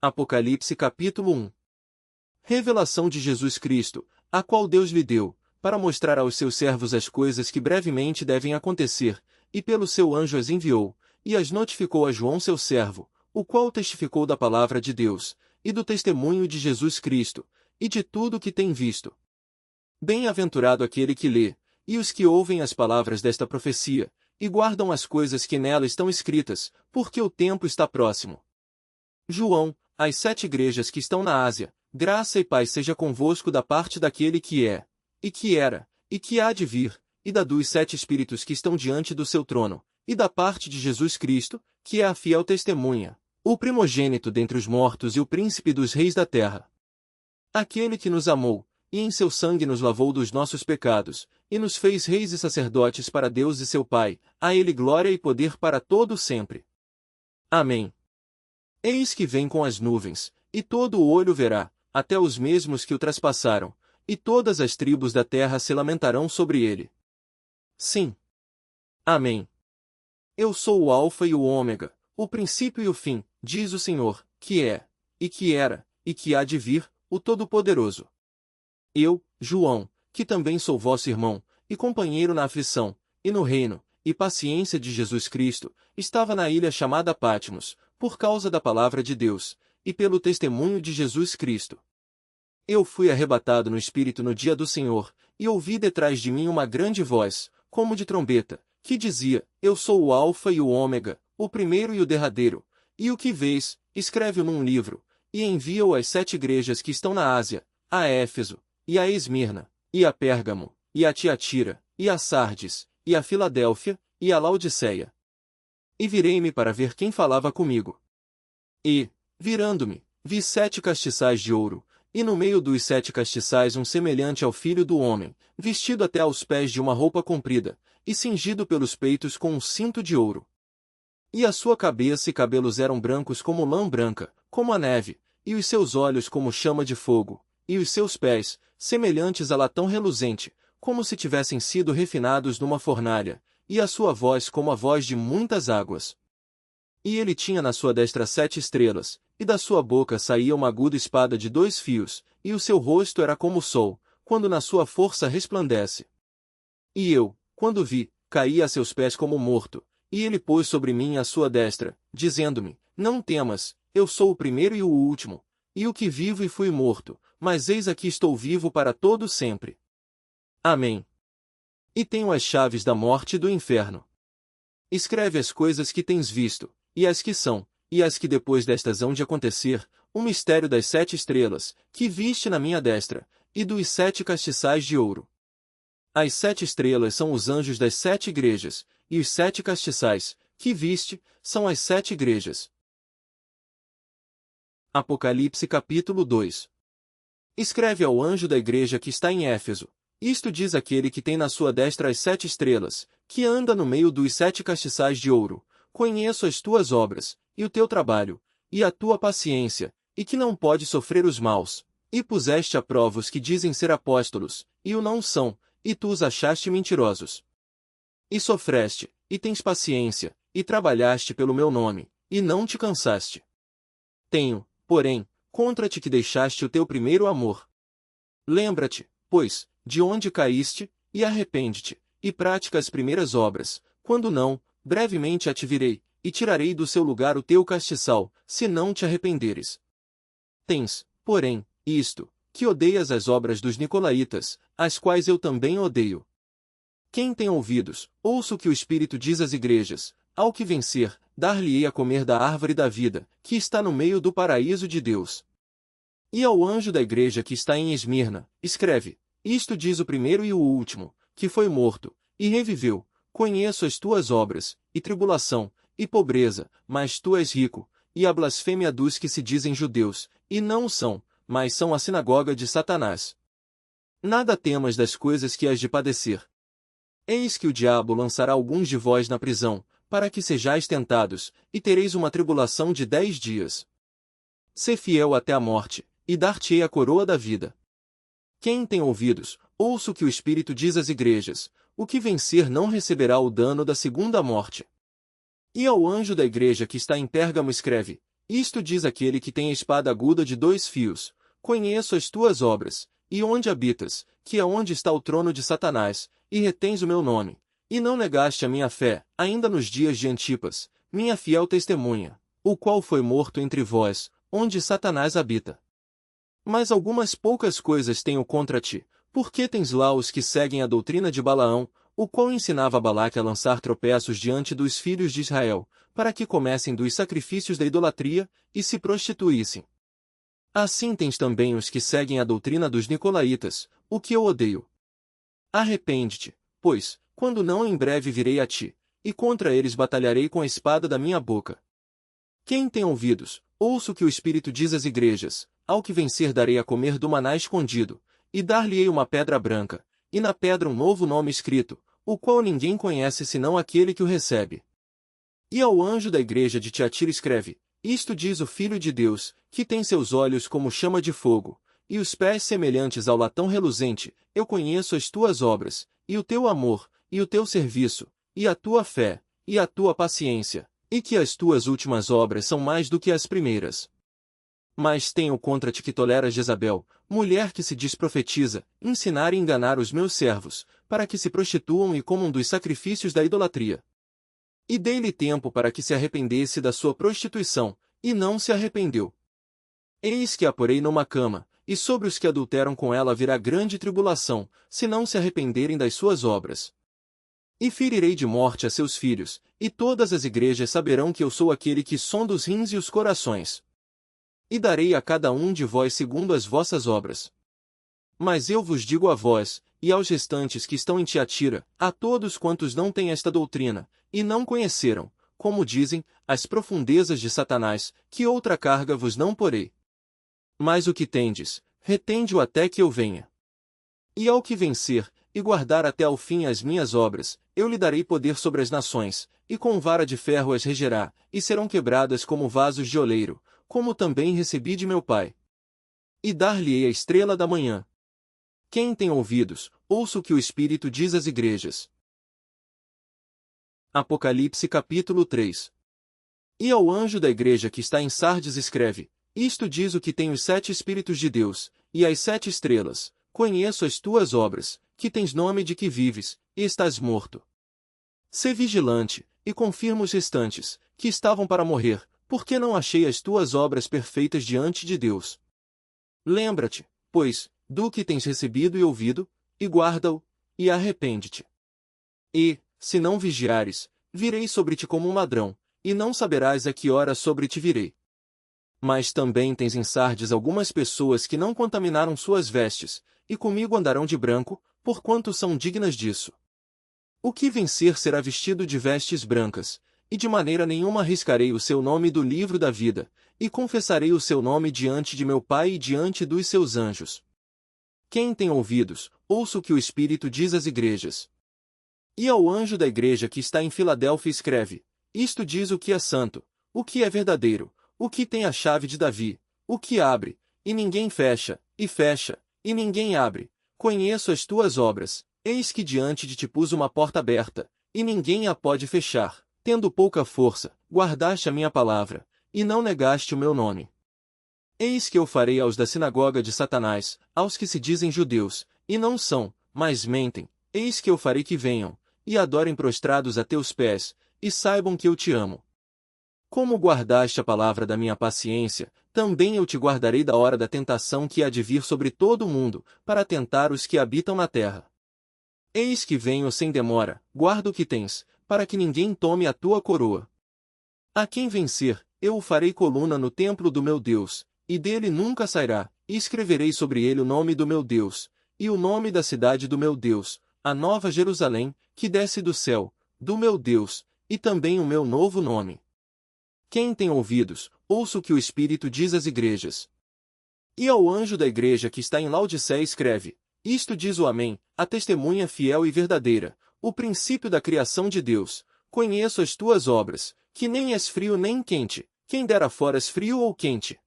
Apocalipse capítulo 1. Revelação de Jesus Cristo, a qual Deus lhe deu, para mostrar aos seus servos as coisas que brevemente devem acontecer, e pelo seu anjo as enviou, e as notificou a João seu servo, o qual testificou da palavra de Deus, e do testemunho de Jesus Cristo, e de tudo o que tem visto. Bem-aventurado aquele que lê, e os que ouvem as palavras desta profecia, e guardam as coisas que nela estão escritas, porque o tempo está próximo. João, às 7 igrejas que estão na Ásia, graça e paz seja convosco da parte daquele que é, e que era, e que há de vir, e da dos 7 Espíritos que estão diante do seu trono, e da parte de Jesus Cristo, que é a fiel testemunha, o primogênito dentre os mortos e o príncipe dos reis da terra. Aquele que nos amou, e em seu sangue nos lavou dos nossos pecados, e nos fez reis e sacerdotes para Deus e seu Pai, a ele glória e poder para todo sempre. Amém. Eis que vem com as nuvens, e todo o olho verá, até os mesmos que o traspassaram, e todas as tribos da terra se lamentarão sobre ele. Sim. Amém. Eu sou o Alfa e o Ômega, o princípio e o fim, diz o Senhor, que é, e que era, e que há de vir, o Todo-Poderoso. Eu, João, que também sou vosso irmão, e companheiro na aflição, e no reino, e paciência de Jesus Cristo, estava na ilha chamada Patmos, por causa da palavra de Deus, e pelo testemunho de Jesus Cristo. Eu fui arrebatado no Espírito no dia do Senhor, e ouvi detrás de mim uma grande voz, como de trombeta, que dizia: Eu sou o Alfa e o Ômega, o primeiro e o derradeiro, e o que vês, escreve-o num livro, e envia-o às 7 igrejas que estão na Ásia, a Éfeso, e a Esmirna, e a Pérgamo, e a Tiatira, e a Sardes, e a Filadélfia, e a Laodiceia. E virei-me para ver quem falava comigo. E, virando-me, vi 7 castiçais de ouro, e no meio dos 7 castiçais um semelhante ao Filho do Homem, vestido até aos pés de uma roupa comprida, e cingido pelos peitos com um cinto de ouro. E a sua cabeça e cabelos eram brancos como lã branca, como a neve, e os seus olhos como chama de fogo, e os seus pés, semelhantes a latão reluzente, como se tivessem sido refinados numa fornalha, e a sua voz como a voz de muitas águas. E ele tinha na sua destra 7 estrelas, e da sua boca saía uma aguda espada de 2 fios, e o seu rosto era como o sol, quando na sua força resplandece. E eu, quando vi, caí a seus pés como morto, e ele pôs sobre mim a sua destra, dizendo-me: Não temas, eu sou o primeiro e o último, e o que vivo e fui morto, mas eis aqui estou vivo para todo sempre. Amém. E tenho as chaves da morte e do inferno. Escreve as coisas que tens visto, e as que são, e as que depois destas hão de acontecer, o mistério das 7 estrelas, que viste na minha destra, e dos 7 castiçais de ouro. As 7 estrelas são os anjos das 7 igrejas, e os 7 castiçais, que viste, são as 7 igrejas. Apocalipse capítulo 2. Escreve ao anjo da igreja que está em Éfeso: Isto diz aquele que tem na sua destra as 7 estrelas, que anda no meio dos 7 castiçais de ouro: Conheço as tuas obras, e o teu trabalho, e a tua paciência, e que não pode sofrer os maus, e puseste à prova os que dizem ser apóstolos, e o não são, e tu os achaste mentirosos. E sofreste, e tens paciência, e trabalhaste pelo meu nome, e não te cansaste. Tenho, porém, contra ti que deixaste o teu primeiro amor. Lembra-te, pois, de onde caíste, e arrepende-te, e pratica as primeiras obras, quando não, brevemente a te virei, e tirarei do seu lugar o teu castiçal, se não te arrependeres. Tens, porém, isto, que odeias as obras dos nicolaítas, as quais eu também odeio. Quem tem ouvidos, ouça o que o Espírito diz às igrejas: Ao que vencer, dar-lhe-ei a comer da árvore da vida, que está no meio do paraíso de Deus. E ao anjo da igreja que está em Esmirna, escreve: Isto diz o primeiro e o último, que foi morto, e reviveu: Conheço as tuas obras, e tribulação, e pobreza, mas tu és rico, e a blasfêmia dos que se dizem judeus, e não o são, mas são a sinagoga de Satanás. Nada temas das coisas que hás de padecer. Eis que o diabo lançará alguns de vós na prisão, para que sejais tentados, e tereis uma tribulação de 10 dias. Sê fiel até a morte, e dar-te-ei a coroa da vida. Quem tem ouvidos, ouça o que o Espírito diz às igrejas: O que vencer não receberá o dano da segunda morte. E ao anjo da igreja que está em Pérgamo escreve: Isto diz aquele que tem a espada aguda de 2 fios: conheço as tuas obras, e onde habitas, que é onde está o trono de Satanás, e retens o meu nome. E não negaste a minha fé, ainda nos dias de Antipas, minha fiel testemunha, o qual foi morto entre vós, onde Satanás habita. Mas algumas poucas coisas tenho contra ti, porque tens lá os que seguem a doutrina de Balaão, o qual ensinava a Balaque a lançar tropeços diante dos filhos de Israel, para que comessem dos sacrifícios da idolatria, e se prostituíssem. Assim tens também os que seguem a doutrina dos nicolaítas, o que eu odeio. Arrepende-te, pois, quando não em breve virei a ti, e contra eles batalharei com a espada da minha boca. Quem tem ouvidos, ouça o que o Espírito diz às igrejas: ao que vencer darei a comer do maná escondido, e dar-lhe-ei uma pedra branca, e na pedra um novo nome escrito, o qual ninguém conhece senão aquele que o recebe. E ao anjo da igreja de Tiatira escreve: isto diz o Filho de Deus, que tem seus olhos como chama de fogo, e os pés semelhantes ao latão reluzente. Eu conheço as tuas obras, e o teu amor, e o teu serviço, e a tua fé, e a tua paciência, e que as tuas últimas obras são mais do que as primeiras. Mas tenho contra ti que toleras Jezabel, mulher que se diz profetiza, ensinar e enganar os meus servos, para que se prostituam e comam dos sacrifícios da idolatria. E dei-lhe tempo para que se arrependesse da sua prostituição, e não se arrependeu. Eis que a porei numa cama, e sobre os que adulteram com ela virá grande tribulação, se não se arrependerem das suas obras. E ferirei de morte a seus filhos, e todas as igrejas saberão que eu sou aquele que sonda os rins e os corações. E darei a cada um de vós segundo as vossas obras. Mas eu vos digo a vós, e aos restantes que estão em Tiatira, a todos quantos não têm esta doutrina, e não conheceram, como dizem, as profundezas de Satanás, que outra carga vos não porei. Mas o que tendes, retende-o até que eu venha. E ao que vencer, e guardar até ao fim as minhas obras, eu lhe darei poder sobre as nações, e com vara de ferro as regerá, e serão quebradas como vasos de oleiro, como também recebi de meu Pai. E dar-lhe-ei a estrela da manhã. Quem tem ouvidos, ouça o que o Espírito diz às igrejas. Apocalipse capítulo 3. E ao anjo da igreja que está em Sardes escreve: isto diz o que tem os 7 Espíritos de Deus, e as 7 estrelas: conheço as tuas obras, que tens nome de que vives, e estás morto. Sê vigilante, e confirma os restantes, que estavam para morrer, porque não achei as tuas obras perfeitas diante de Deus. Lembra-te, pois, do que tens recebido e ouvido, e guarda-o, e arrepende-te. E, se não vigiares, virei sobre ti como um ladrão, e não saberás a que hora sobre ti virei. Mas também tens em Sardes algumas pessoas que não contaminaram suas vestes, e comigo andarão de branco, porquanto são dignas disso. O que vencer será vestido de vestes brancas, e de maneira nenhuma arriscarei o seu nome do livro da vida, e confessarei o seu nome diante de meu Pai e diante dos seus anjos. Quem tem ouvidos, ouça o que o Espírito diz às igrejas. E ao anjo da igreja que está em Filadélfia escreve: isto diz o que é santo, o que é verdadeiro, o que tem a chave de Davi, o que abre, e ninguém fecha, e ninguém abre. Conheço as tuas obras, eis que diante de ti pus uma porta aberta, e ninguém a pode fechar. Tendo pouca força, guardaste a minha palavra, e não negaste o meu nome. Eis que eu farei aos da sinagoga de Satanás, aos que se dizem judeus, e não são, mas mentem, eis que eu farei que venham, e adorem prostrados a teus pés, e saibam que eu te amo. Como guardaste a palavra da minha paciência, também eu te guardarei da hora da tentação que há de vir sobre todo o mundo, para tentar os que habitam na terra. Eis que venho sem demora, guarda o que tens, para que ninguém tome a tua coroa. A quem vencer, eu o farei coluna no templo do meu Deus, e dele nunca sairá, e escreverei sobre ele o nome do meu Deus, e o nome da cidade do meu Deus, a nova Jerusalém, que desce do céu, do meu Deus, e também o meu novo nome. Quem tem ouvidos, ouça o que o Espírito diz às igrejas. E ao anjo da igreja que está em Laodiceia escreve: isto diz o Amém, a testemunha fiel e verdadeira, o princípio da criação de Deus. Conheço as tuas obras, que nem és frio nem quente, quem dera foras frio ou quente.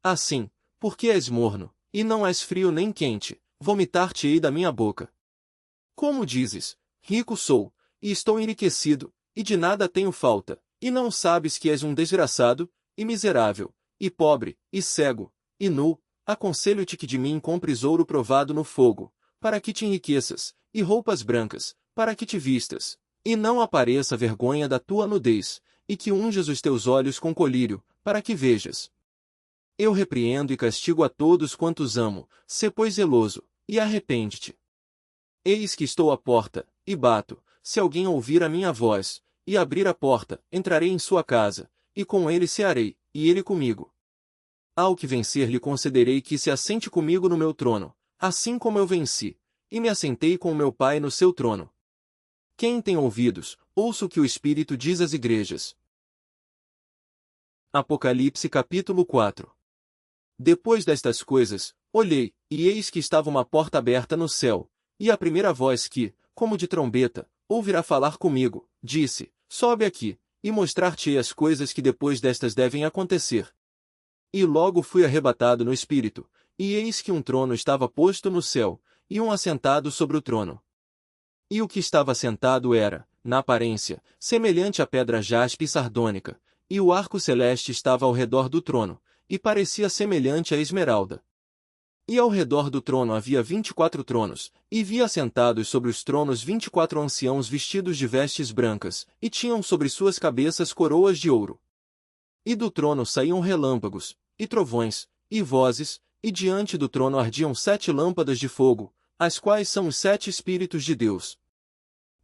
Assim, porque és morno, e não és frio nem quente, vomitar-te-ei da minha boca. Como dizes: rico sou, e estou enriquecido, e de nada tenho falta, e não sabes que és um desgraçado, e miserável, e pobre, e cego, e nu, aconselho-te que de mim compres ouro provado no fogo, para que te enriqueças, e roupas brancas, para que te vistas, e não apareça a vergonha da tua nudez, e que unjas os teus olhos com colírio, para que vejas. Eu repreendo e castigo a todos quantos amo, sê pois zeloso, e arrepende-te. Eis que estou à porta, e bato, se alguém ouvir a minha voz, e abrir a porta, entrarei em sua casa, e com ele cearei, e ele comigo. Ao que vencer lhe concederei que se assente comigo no meu trono, assim como eu venci, e me assentei com o meu Pai no seu trono. Quem tem ouvidos, ouça o que o Espírito diz às igrejas. Apocalipse capítulo 4. Depois destas coisas, olhei, e eis que estava uma porta aberta no céu, e a primeira voz que, como de trombeta, ouvirá falar comigo, disse, sobe aqui, e mostrar-te-ei as coisas que depois destas devem acontecer. E logo fui arrebatado no Espírito, e eis que um trono estava posto no céu, e um assentado sobre o trono. E o que estava sentado era, na aparência, semelhante à pedra jaspe e sardônica, e o arco celeste estava ao redor do trono, e parecia semelhante à esmeralda. E ao redor do trono havia 24 tronos, e vi assentados sobre os tronos 24 anciãos vestidos de vestes brancas, e tinham sobre suas cabeças coroas de ouro. E do trono saíam relâmpagos, e trovões, e vozes, e diante do trono ardiam 7 lâmpadas de fogo, as quais são os 7 Espíritos de Deus.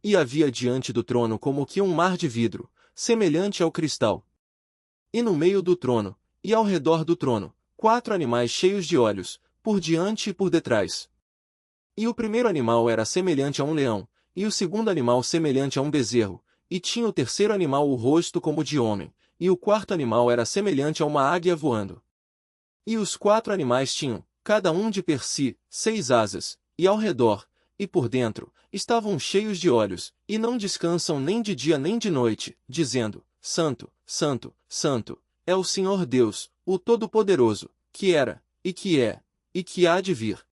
E havia diante do trono como que um mar de vidro, semelhante ao cristal. E no meio do trono, e ao redor do trono, 4 animais cheios de olhos, por diante e por detrás. E o primeiro animal era semelhante a um leão, e o segundo animal semelhante a um bezerro, e tinha o terceiro animal o rosto como de homem, e o quarto animal era semelhante a uma águia voando. E os 4 animais tinham, cada um de per si, 6 asas, e ao redor, e por dentro, estavam cheios de olhos, e não descansam nem de dia nem de noite, dizendo, Santo, Santo, Santo, é o Senhor Deus, o Todo-Poderoso, que era, e que há de vir.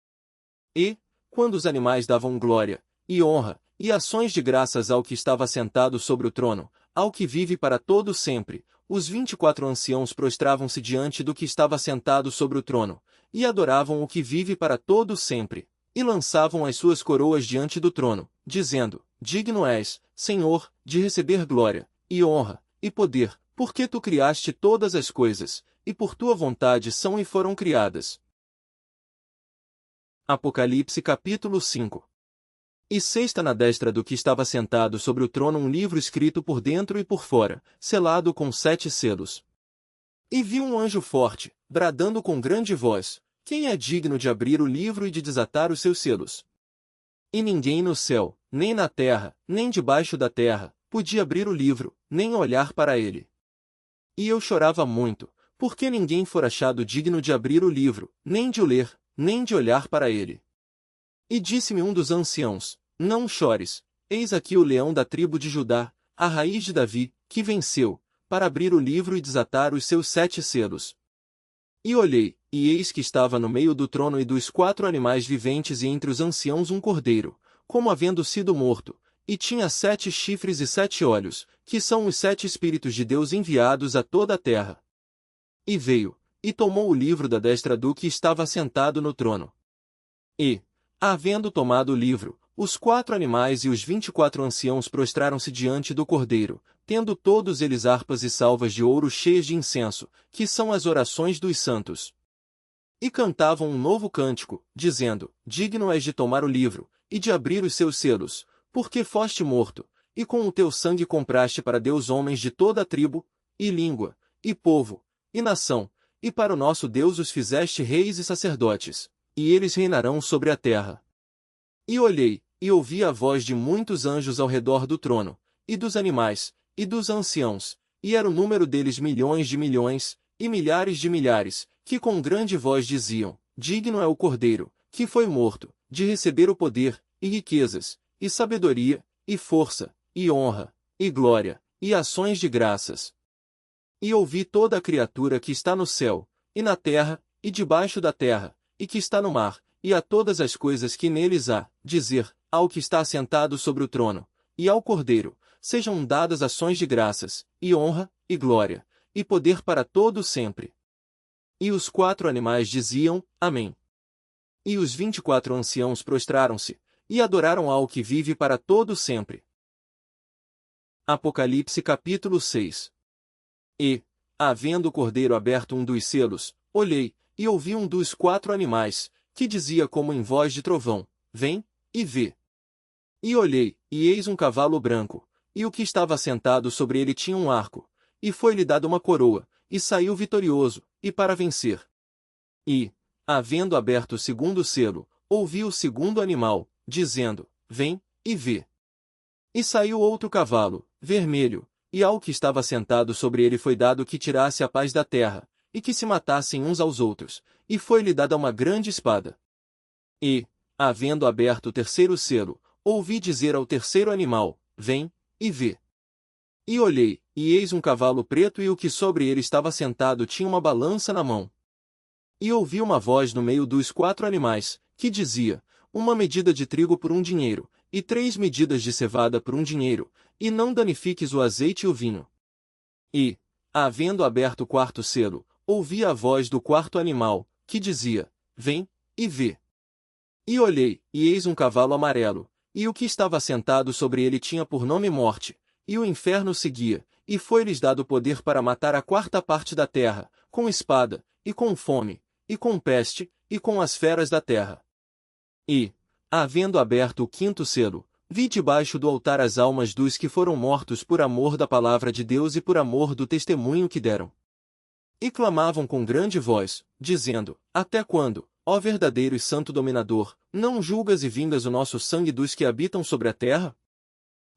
E, quando os animais davam glória, e honra, e ações de graças ao que estava sentado sobre o trono, ao que vive para todo sempre, os 24 anciãos prostravam-se diante do que estava sentado sobre o trono, e adoravam o que vive para todo sempre, e lançavam as suas coroas diante do trono, dizendo, Digno és, Senhor, de receber glória, e honra, e poder, porque tu criaste todas as coisas, e por tua vontade são e foram criadas. Apocalipse capítulo 5. E sexta na destra do que estava sentado sobre o trono um livro escrito por dentro e por fora, selado com 7 selos. E vi um anjo forte, bradando com grande voz, quem é digno de abrir o livro e de desatar os seus selos? E ninguém no céu, nem na terra, nem debaixo da terra, podia abrir o livro, nem olhar para ele. E eu chorava muito, porque ninguém for achado digno de abrir o livro, nem de o ler, nem de olhar para ele. E disse-me um dos anciãos, Não chores, eis aqui o leão da tribo de Judá, a raiz de Davi, que venceu, para abrir o livro e desatar os seus 7 selos. E olhei, e eis que estava no meio do trono e dos 4 animais viventes e entre os anciãos um cordeiro, como havendo sido morto, e tinha 7 chifres e 7 olhos, que são os 7 Espíritos de Deus enviados a toda a terra. E veio, e tomou o livro da destra do que estava sentado no trono. E, havendo tomado o livro, os 4 animais e os 24 anciãos prostraram-se diante do cordeiro, tendo todos eles harpas e salvas de ouro cheias de incenso, que são as orações dos santos. E cantavam um novo cântico, dizendo, Digno és de tomar o livro, e de abrir os seus selos, porque foste morto, e com o teu sangue compraste para Deus homens de toda a tribo, e língua, e povo, e nação, e para o nosso Deus os fizeste reis e sacerdotes, e eles reinarão sobre a terra. E olhei, e ouvi a voz de muitos anjos ao redor do trono, e dos animais, e dos anciãos, e era o número deles milhões de milhões, e milhares de milhares, que com grande voz diziam, Digno é o Cordeiro, que foi morto, de receber o poder, e riquezas, e sabedoria, e força, e honra, e glória, e ações de graças. E ouvi toda a criatura que está no céu, e na terra, e debaixo da terra, e que está no mar, e a todas as coisas que neles há, dizer, ao que está assentado sobre o trono, e ao Cordeiro, sejam dadas ações de graças, e honra, e glória, e poder para todo sempre. E os 4 animais diziam, Amém. E os 24 anciãos prostraram-se, e adoraram ao que vive para todo sempre. Apocalipse capítulo 6. E, havendo o cordeiro aberto um dos selos, olhei, e ouvi um dos 4 animais, que dizia como em voz de trovão, Vem, e vê. E olhei, e eis um cavalo branco, e o que estava sentado sobre ele tinha um arco, e foi-lhe dada uma coroa, e saiu vitorioso, e para vencer. E, havendo aberto o segundo selo, ouvi o segundo animal, dizendo, Vem, e vê. E saiu outro cavalo, vermelho, e ao que estava sentado sobre ele foi dado que tirasse a paz da terra, e que se matassem uns aos outros, e foi-lhe dada uma grande espada. E, havendo aberto o terceiro selo, ouvi dizer ao terceiro animal, Vem, e vê. E olhei, e eis um cavalo preto e o que sobre ele estava sentado tinha uma balança na mão. E ouvi uma voz no meio dos 4 animais, que dizia, uma medida de trigo por 1 dinheiro, e 3 medidas de cevada por 1 dinheiro, e não danifiques o azeite e o vinho. E, havendo aberto o quarto selo, ouvi a voz do 4º animal, que dizia, Vem, e vê. E olhei, e eis um cavalo amarelo, e o que estava sentado sobre ele tinha por nome Morte, e o inferno seguia, e foi-lhes dado poder para matar a 4ª parte da terra, com espada, e com fome, e com peste, e com as feras da terra. E, havendo aberto o 5º selo, vi debaixo do altar as almas dos que foram mortos por amor da palavra de Deus e por amor do testemunho que deram. E clamavam com grande voz, dizendo, Até quando, ó verdadeiro e santo dominador, não julgas e vingas o nosso sangue dos que habitam sobre a terra?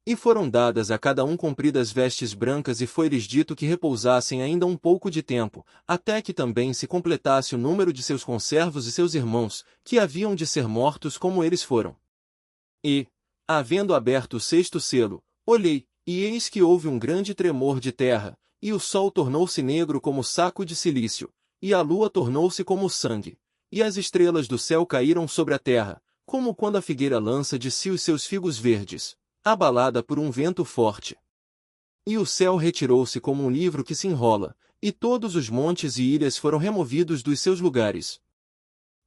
E foram dadas a cada um compridas vestes brancas e foi-lhes dito que repousassem ainda um pouco de tempo, até que também se completasse o número de seus conservos e seus irmãos, que haviam de ser mortos como eles foram. E, havendo aberto o 6º selo, olhei, e eis que houve um grande tremor de terra, e o sol tornou-se negro como saco de cilício, e a lua tornou-se como sangue, e as estrelas do céu caíram sobre a terra, como quando a figueira lança de si os seus figos verdes, abalada por um vento forte. E o céu retirou-se como um livro que se enrola, e todos os montes e ilhas foram removidos dos seus lugares.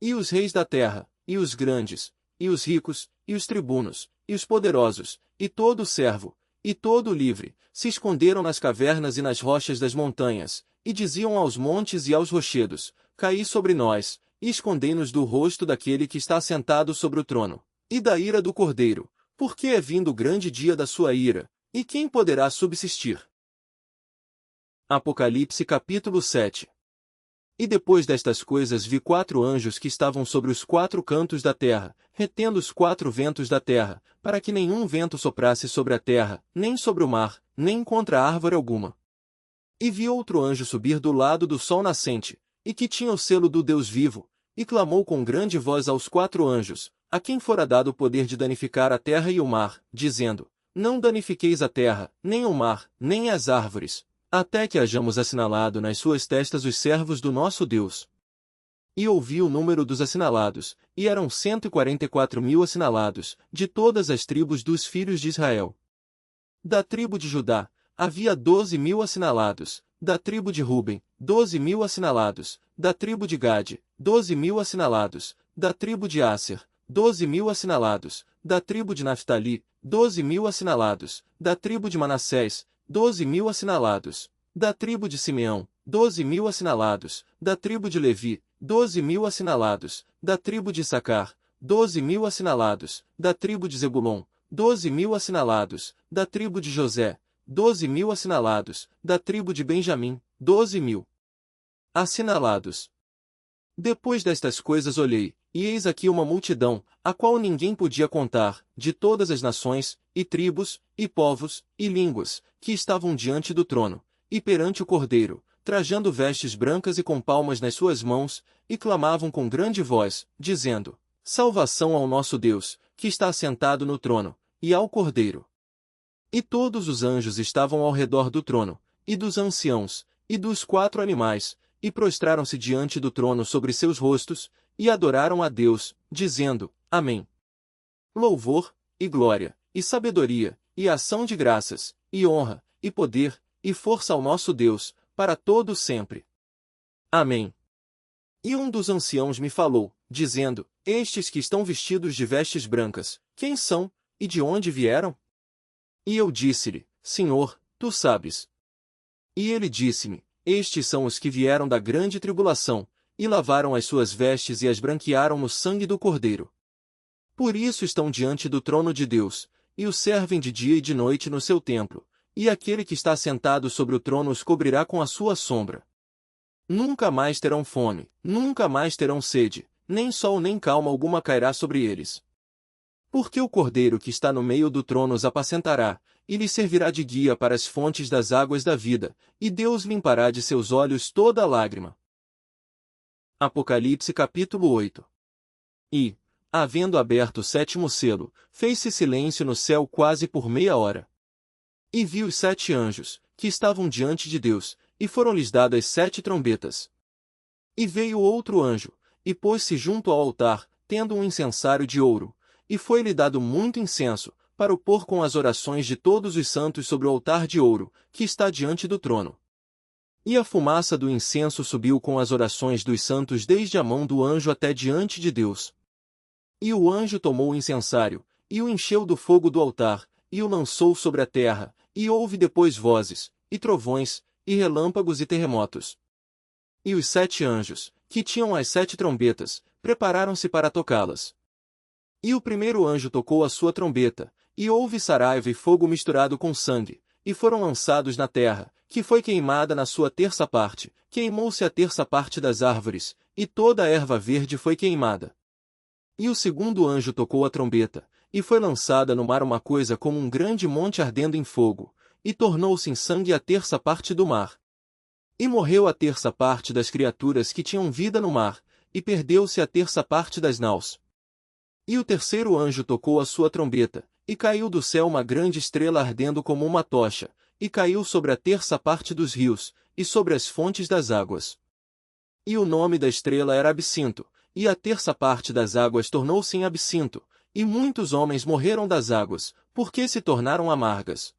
E os reis da terra, e os grandes, e os ricos, e os tribunos, e os poderosos, e todo o servo, e todo o livre, se esconderam nas cavernas e nas rochas das montanhas, e diziam aos montes e aos rochedos, Caí sobre nós, e escondei-nos do rosto daquele que está sentado sobre o trono, e da ira do Cordeiro, porque é vindo o grande dia da sua ira, e quem poderá subsistir? Apocalipse capítulo 7. E depois destas coisas vi 4 anjos que estavam sobre os 4 cantos da terra, retendo os 4 ventos da terra, para que nenhum vento soprasse sobre a terra, nem sobre o mar, nem contra árvore alguma. E vi outro anjo subir do lado do sol nascente, e que tinha o selo do Deus vivo, e clamou com grande voz aos 4 anjos, a quem fora dado o poder de danificar a terra e o mar, dizendo, Não danifiqueis a terra, nem o mar, nem as árvores, até que hajamos assinalado nas suas testas os servos do nosso Deus. E ouvi o número dos assinalados, e eram 144.000 assinalados, de todas as tribos dos filhos de Israel. Da tribo de Judá, havia 12.000 assinalados, da tribo de Ruben, 12.000 assinalados, da tribo de Gade, 12.000 assinalados, da tribo de Asser, 12.000 assinalados, da tribo de Naftali, 12.000 assinalados, da tribo de Manassés, 12.000 assinalados, da tribo de Simeão, 12.000 assinalados, da tribo de Levi, 12.000 assinalados, da tribo de Issacar, 12.000 assinalados, da tribo de Zebulon, 12.000 assinalados, da tribo de José, 12.000 assinalados, da tribo de Benjamim, 12.000 assinalados. Depois destas coisas olhei, e eis aqui uma multidão, a qual ninguém podia contar, de todas as nações, e tribos, e povos, e línguas, que estavam diante do trono, e perante o Cordeiro, trajando vestes brancas e com palmas nas suas mãos, e clamavam com grande voz, dizendo, Salvação ao nosso Deus, que está assentado no trono, e ao Cordeiro. E todos os anjos estavam ao redor do trono, e dos anciãos, e dos 4 animais, e prostraram-se diante do trono sobre seus rostos, e adoraram a Deus, dizendo, Amém. Louvor, e glória, e sabedoria, e ação de graças, e honra, e poder, e força ao nosso Deus, para todo sempre. Amém. E um dos anciãos me falou, dizendo, estes que estão vestidos de vestes brancas, quem são, e de onde vieram? E eu disse-lhe, Senhor, tu sabes. E ele disse-me, estes são os que vieram da grande tribulação, e lavaram as suas vestes e as branquearam no sangue do Cordeiro. Por isso estão diante do trono de Deus, e o servem de dia e de noite no seu templo, e aquele que está sentado sobre o trono os cobrirá com a sua sombra. Nunca mais terão fome, nunca mais terão sede, nem sol nem calma alguma cairá sobre eles. Porque o Cordeiro que está no meio do trono os apacentará, e lhes servirá de guia para as fontes das águas da vida, e Deus limpará de seus olhos toda lágrima. Apocalipse capítulo 8. E, havendo aberto o sétimo selo, fez-se silêncio no céu quase por meia hora. E vi os 7 anjos, que estavam diante de Deus, e foram-lhes dadas 7 trombetas. E veio outro anjo, e pôs-se junto ao altar, tendo um incensário de ouro, e foi-lhe dado muito incenso, para o pôr com as orações de todos os santos sobre o altar de ouro, que está diante do trono. E a fumaça do incenso subiu com as orações dos santos desde a mão do anjo até diante de Deus. E o anjo tomou o incensário, e o encheu do fogo do altar, e o lançou sobre a terra, e houve depois vozes, e trovões, e relâmpagos e terremotos. E os 7 anjos, que tinham as 7 trombetas, prepararam-se para tocá-las. E o primeiro anjo tocou a sua trombeta, e houve saraiva e fogo misturado com sangue, e foram lançados na terra, que foi queimada na sua terça parte, queimou-se a terça parte das árvores, e toda a erva verde foi queimada. E o segundo anjo tocou a trombeta, e foi lançada no mar uma coisa como um grande monte ardendo em fogo, e tornou-se em sangue a terça parte do mar. E morreu a terça parte das criaturas que tinham vida no mar, e perdeu-se a terça parte das naus. E o terceiro anjo tocou a sua trombeta, e caiu do céu uma grande estrela ardendo como uma tocha, e caiu sobre a terça parte dos rios, e sobre as fontes das águas. E o nome da estrela era Absinto, e a terça parte das águas tornou-se em absinto, e muitos homens morreram das águas, porque se tornaram amargas.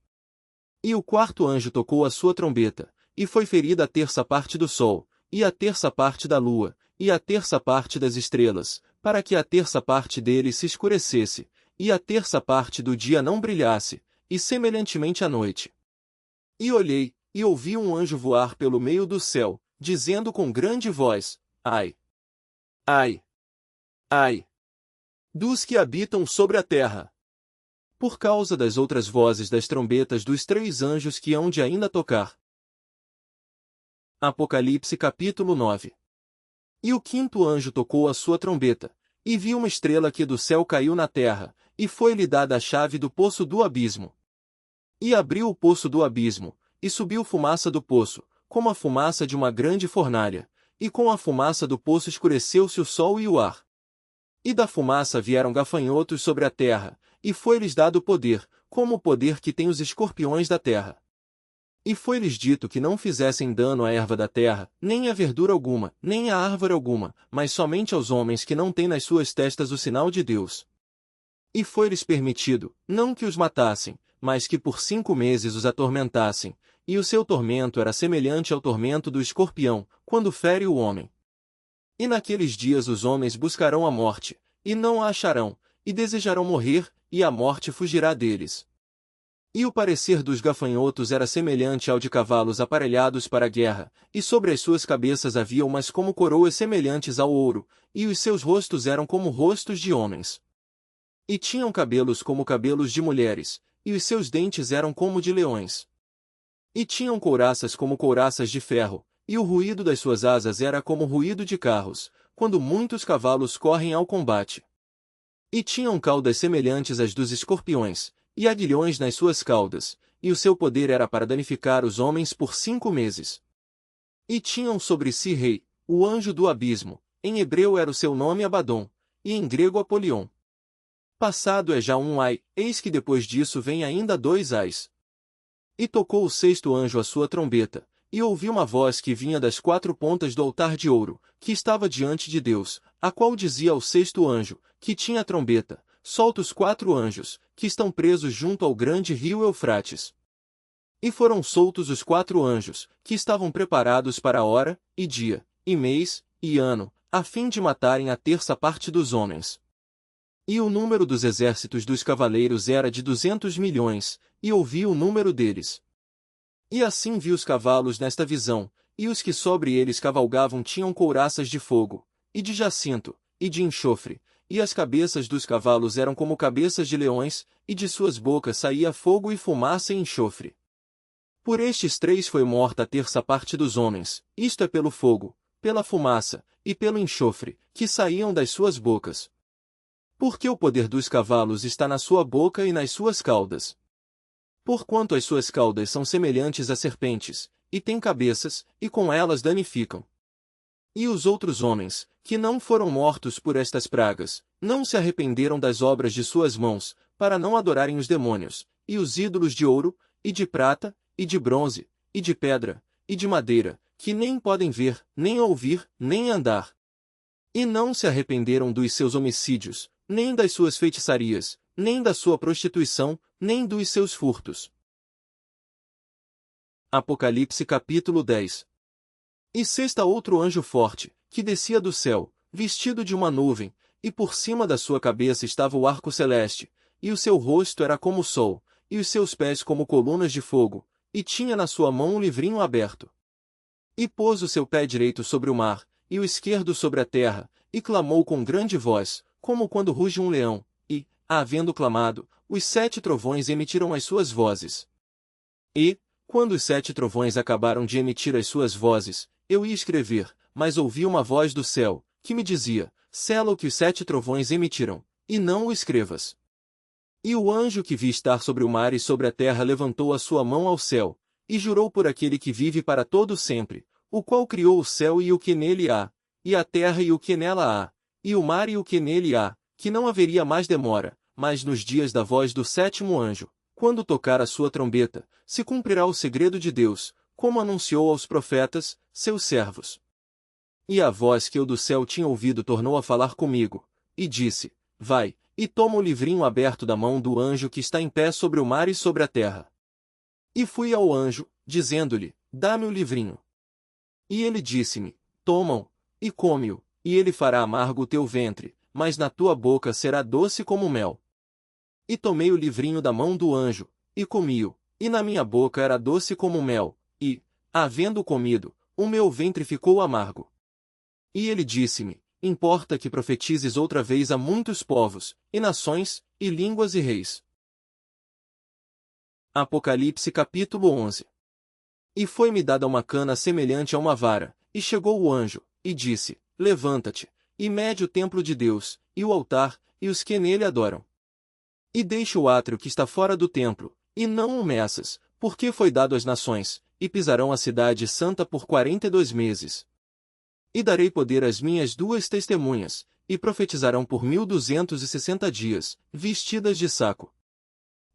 E o quarto anjo tocou a sua trombeta, e foi ferida a terça parte do sol, e a terça parte da lua, e a terça parte das estrelas, para que a terça parte deles se escurecesse, e a terça parte do dia não brilhasse, e semelhantemente à noite. E olhei, e ouvi um anjo voar pelo meio do céu, dizendo com grande voz, Ai! Ai! Ai! Dos que habitam sobre a terra! Por causa das outras vozes das trombetas dos 3 anjos que hão de ainda tocar. Apocalipse capítulo 9. E o quinto anjo tocou a sua trombeta, e vi uma estrela que do céu caiu na terra, e foi-lhe dada a chave do poço do abismo. E abriu o poço do abismo, e subiu fumaça do poço, como a fumaça de uma grande fornalha, e com a fumaça do poço escureceu-se o sol e o ar. E da fumaça vieram gafanhotos sobre a terra, e foi-lhes dado poder, como o poder que tem os escorpiões da terra. E foi-lhes dito que não fizessem dano à erva da terra, nem à verdura alguma, nem à árvore alguma, mas somente aos homens que não têm nas suas testas o sinal de Deus. E foi-lhes permitido, não que os matassem, mas que por 5 meses os atormentassem, e o seu tormento era semelhante ao tormento do escorpião, quando fere o homem. E naqueles dias os homens buscarão a morte, e não a acharão, e desejarão morrer, e a morte fugirá deles. E o parecer dos gafanhotos era semelhante ao de cavalos aparelhados para a guerra, e sobre as suas cabeças havia umas como coroas semelhantes ao ouro, e os seus rostos eram como rostos de homens. E tinham cabelos como cabelos de mulheres, e os seus dentes eram como de leões. E tinham couraças como couraças de ferro, e o ruído das suas asas era como ruído de carros, quando muitos cavalos correm ao combate. E tinham caudas semelhantes às dos escorpiões, e aguilhões nas suas caudas, e o seu poder era para danificar os homens por 5 meses. E tinham sobre si rei, o anjo do abismo, em hebreu era o seu nome Abadom, e em grego Apolion. Passado é já um ai, eis que depois disso vem ainda 2 ais. E tocou o 6º anjo a sua trombeta, e ouvi uma voz que vinha das 4 pontas do altar de ouro, que estava diante de Deus, a qual dizia ao 6º anjo, que tinha a trombeta, solta os 4 anjos, que estão presos junto ao grande rio Eufrates. E foram soltos os 4 anjos, que estavam preparados para a hora, e dia, e mês, e ano, a fim de matarem a terça parte dos homens. E o número dos exércitos dos cavaleiros era de 200 milhões, e ouvi o número deles. E assim vi os cavalos nesta visão, e os que sobre eles cavalgavam tinham couraças de fogo, e de jacinto, e de enxofre, e as cabeças dos cavalos eram como cabeças de leões, e de suas bocas saía fogo e fumaça e enxofre. Por estes 3 foi morta a terça parte dos homens, isto é pelo fogo, pela fumaça, e pelo enxofre, que saíam das suas bocas. Porque o poder dos cavalos está na sua boca e nas suas caudas. Porquanto as suas caudas são semelhantes a serpentes, e têm cabeças, e com elas danificam. E os outros homens, que não foram mortos por estas pragas, não se arrependeram das obras de suas mãos, para não adorarem os demônios, e os ídolos de ouro, e de prata, e de bronze, e de pedra, e de madeira, que nem podem ver, nem ouvir, nem andar. E não se arrependeram dos seus homicídios, nem das suas feitiçarias, nem da sua prostituição, nem dos seus furtos. Apocalipse capítulo 10. E sexta outro anjo forte, que descia do céu, vestido de uma nuvem, e por cima da sua cabeça estava o arco celeste, e o seu rosto era como o sol, e os seus pés como colunas de fogo, e tinha na sua mão um livrinho aberto. E pôs o seu pé direito sobre o mar, e o esquerdo sobre a terra, e clamou com grande voz, como quando ruge um leão, e, havendo clamado, os 7 trovões emitiram as suas vozes. E, quando os 7 trovões acabaram de emitir as suas vozes, eu ia escrever, mas ouvi uma voz do céu, que me dizia, sela o que os 7 trovões emitiram, e não o escrevas. E o anjo que vi estar sobre o mar e sobre a terra levantou a sua mão ao céu, e jurou por aquele que vive para todo sempre, o qual criou o céu e o que nele há, e a terra e o que nela há, e o mar e o que nele há, que não haveria mais demora, mas nos dias da voz do 7º anjo, quando tocar a sua trombeta, se cumprirá o segredo de Deus, como anunciou aos profetas, seus servos. E a voz que eu do céu tinha ouvido tornou a falar comigo, e disse, vai, e toma o livrinho aberto da mão do anjo que está em pé sobre o mar e sobre a terra. E fui ao anjo, dizendo-lhe, dá-me o livrinho. E ele disse-me, toma-o, e come-o, e ele fará amargo o teu ventre, mas na tua boca será doce como mel. E tomei o livrinho da mão do anjo, e comi-o, e na minha boca era doce como mel, e, havendo comido, o meu ventre ficou amargo. E ele disse-me, importa que profetizes outra vez a muitos povos, e nações, e línguas e reis. Apocalipse capítulo 11. E foi-me dada uma cana semelhante a uma vara, e chegou o anjo, e disse, levanta-te, e mede o templo de Deus, e o altar, e os que nele adoram. E deixa o átrio que está fora do templo, e não o meças, porque foi dado às nações, e pisarão a cidade santa por 42 meses. E darei poder às minhas 2 testemunhas, e profetizarão por 1260 dias, vestidas de saco.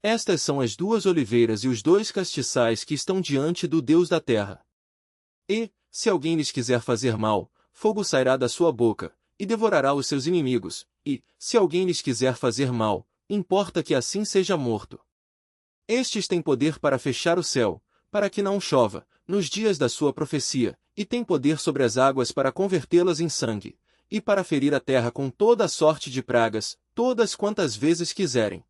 Estas são as 2 oliveiras e os 2 castiçais que estão diante do Deus da terra. E, se alguém lhes quiser fazer mal, fogo sairá da sua boca, e devorará os seus inimigos, e, se alguém lhes quiser fazer mal, importa que assim seja morto. Estes têm poder para fechar o céu, para que não chova, nos dias da sua profecia, e têm poder sobre as águas para convertê-las em sangue, e para ferir a terra com toda a sorte de pragas, todas quantas vezes quiserem.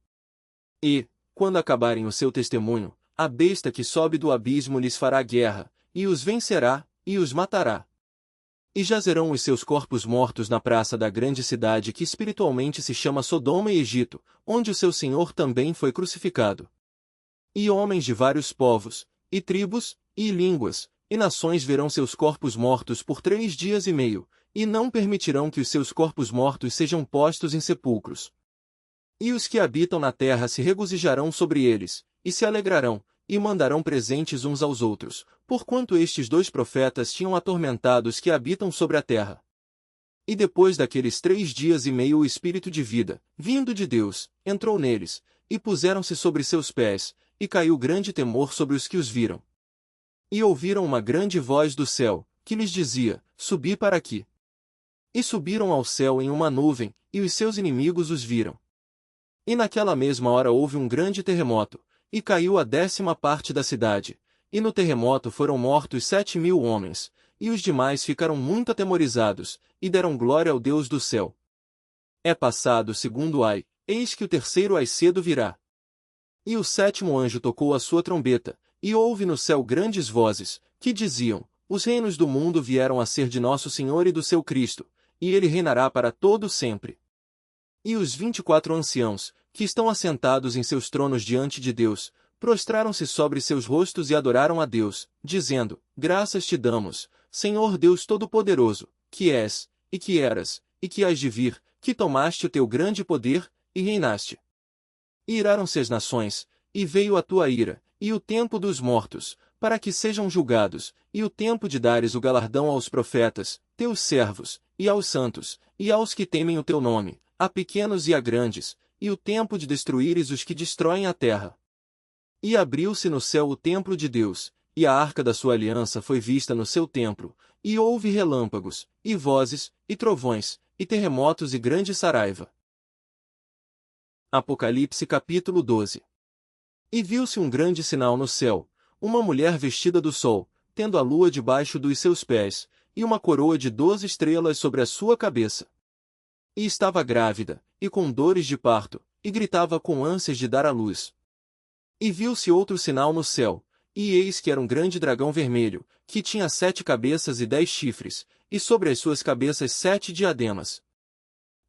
E, quando acabarem o seu testemunho, a besta que sobe do abismo lhes fará guerra, e os vencerá, e os matará. E jazerão os seus corpos mortos na praça da grande cidade que espiritualmente se chama Sodoma e Egito, onde o seu Senhor também foi crucificado. E homens de vários povos, e tribos, e línguas, e nações verão seus corpos mortos por 3 dias e meio, e não permitirão que os seus corpos mortos sejam postos em sepulcros. E os que habitam na terra se regozijarão sobre eles, e se alegrarão, e mandarão presentes uns aos outros, porquanto estes 2 profetas tinham atormentado os que habitam sobre a terra. E depois daqueles 3 dias e meio o Espírito de vida, vindo de Deus, entrou neles, e puseram-se sobre seus pés, e caiu grande temor sobre os que os viram. E ouviram uma grande voz do céu, que lhes dizia, subi para aqui. E subiram ao céu em uma nuvem, e os seus inimigos os viram. E naquela mesma hora houve um grande terremoto, e caiu a 10ª parte da cidade, e no terremoto foram mortos 7.000 homens, e os demais ficaram muito atemorizados, e deram glória ao Deus do céu. É passado o segundo ai, eis que o terceiro ai cedo virá. E o 7º anjo tocou a sua trombeta, e houve no céu grandes vozes, que diziam: os reinos do mundo vieram a ser de nosso Senhor e do seu Cristo, e ele reinará para todo sempre. E os 24 anciãos, que estão assentados em seus tronos diante de Deus, prostraram-se sobre seus rostos e adoraram a Deus, dizendo: graças te damos, Senhor Deus Todo-Poderoso, que és, e que eras, e que hás de vir, que tomaste o teu grande poder, e reinaste. E iraram-se as nações, e veio a tua ira, e o tempo dos mortos, para que sejam julgados, e o tempo de dares o galardão aos profetas, teus servos, e aos santos, e aos que temem o teu nome, a pequenos e a grandes, e o tempo de destruíres os que destroem a terra. E abriu-se no céu o templo de Deus, e a arca da sua aliança foi vista no seu templo, e houve relâmpagos, e vozes, e trovões, e terremotos e grande saraiva. Apocalipse capítulo 12. E viu-se um grande sinal no céu, uma mulher vestida do sol, tendo a lua debaixo dos seus pés, e uma coroa de 12 estrelas sobre a sua cabeça. E estava grávida, e com dores de parto, e gritava com ânsias de dar à luz. E viu-se outro sinal no céu, e eis que era um grande dragão vermelho, que tinha 7 cabeças e 10 chifres, e sobre as suas cabeças 7 diademas.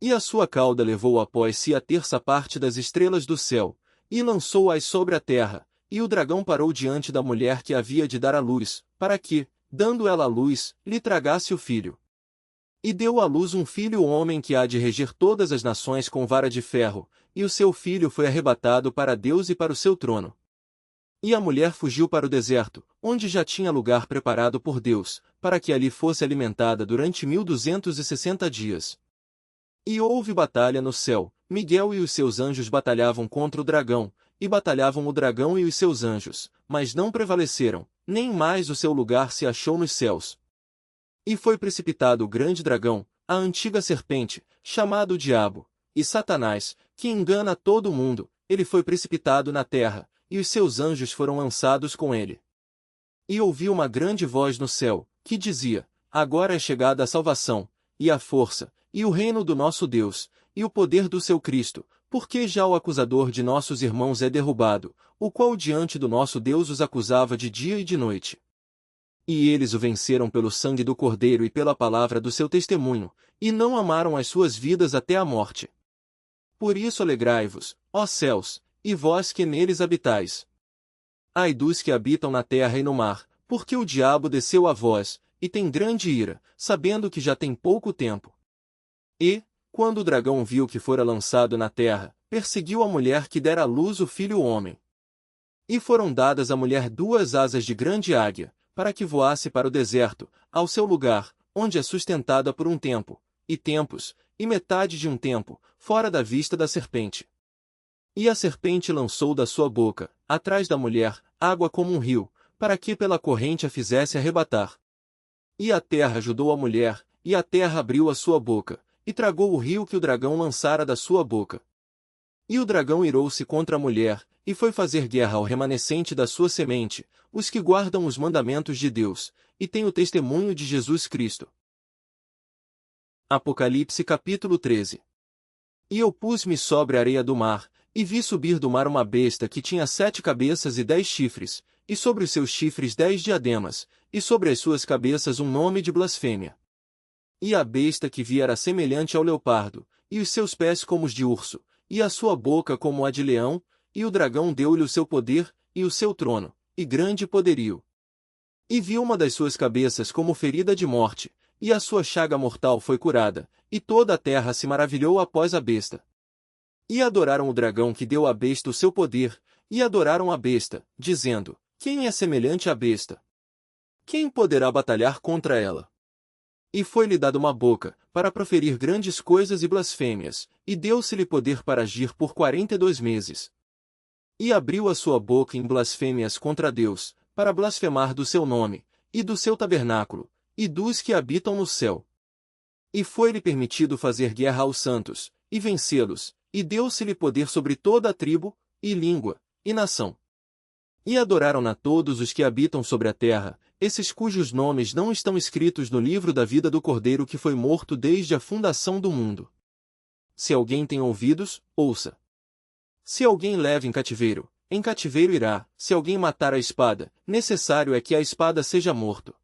E a sua cauda levou após si a 1/3 das estrelas do céu, e lançou-as sobre a terra, e o dragão parou diante da mulher que havia de dar à luz, para que, dando ela à luz, lhe tragasse o filho. E deu à luz um filho homem que há de reger todas as nações com vara de ferro, e o seu filho foi arrebatado para Deus e para o seu trono. E a mulher fugiu para o deserto, onde já tinha lugar preparado por Deus, para que ali fosse alimentada durante 1260 dias. E houve batalha no céu, Miguel e os seus anjos batalhavam contra o dragão, e batalhavam o dragão e os seus anjos, mas não prevaleceram, nem mais o seu lugar se achou nos céus. E foi precipitado o grande dragão, a antiga serpente, chamado o Diabo, e Satanás, que engana todo o mundo, ele foi precipitado na terra, e os seus anjos foram lançados com ele. E ouvi uma grande voz no céu, que dizia: agora é chegada a salvação, e a força, e o reino do nosso Deus, e o poder do seu Cristo, porque já o acusador de nossos irmãos é derrubado, o qual diante do nosso Deus os acusava de dia e de noite. E eles o venceram pelo sangue do Cordeiro e pela palavra do seu testemunho, e não amaram as suas vidas até a morte. Por isso alegrai-vos, ó céus, e vós que neles habitais. Ai dos que habitam na terra e no mar, porque o diabo desceu a vós, e tem grande ira, sabendo que já tem pouco tempo. E, quando o dragão viu que fora lançado na terra, perseguiu a mulher que dera à luz o filho homem. E foram dadas à mulher 2 asas de grande águia, para que voasse para o deserto, ao seu lugar, onde é sustentada por um tempo, e tempos, e metade de um tempo, fora da vista da serpente. E a serpente lançou da sua boca, atrás da mulher, água como um rio, para que pela corrente a fizesse arrebatar. E a terra ajudou a mulher, e a terra abriu a sua boca, e tragou o rio que o dragão lançara da sua boca. E o dragão irou-se contra a mulher, e foi fazer guerra ao remanescente da sua semente, os que guardam os mandamentos de Deus, e têm o testemunho de Jesus Cristo. Apocalipse capítulo 13. E eu pus-me sobre a areia do mar, e vi subir do mar uma besta que tinha 7 cabeças e 10 chifres, e sobre os seus chifres 10 diademas, e sobre as suas cabeças um nome de blasfêmia. E a besta que vi era semelhante ao leopardo, e os seus pés como os de urso, e a sua boca como a de leão, e o dragão deu-lhe o seu poder, e o seu trono, e grande poderio. E vi uma das suas cabeças como ferida de morte, e a sua chaga mortal foi curada, e toda a terra se maravilhou após a besta. E adoraram o dragão que deu à besta o seu poder, e adoraram a besta, dizendo: quem é semelhante à besta? Quem poderá batalhar contra ela? E foi-lhe dada uma boca, para proferir grandes coisas e blasfêmias, e deu-se-lhe poder para agir por 42 meses. E abriu a sua boca em blasfêmias contra Deus, para blasfemar do seu nome, e do seu tabernáculo, e dos que habitam no céu. E foi-lhe permitido fazer guerra aos santos, e vencê-los, e deu-se-lhe poder sobre toda a tribo, e língua, e nação. E adoraram-na todos os que habitam sobre a terra, esses cujos nomes não estão escritos no livro da vida do Cordeiro que foi morto desde a fundação do mundo. Se alguém tem ouvidos, ouça. Se alguém leva em cativeiro irá. Se alguém matar a espada, necessário é que a espada seja morto.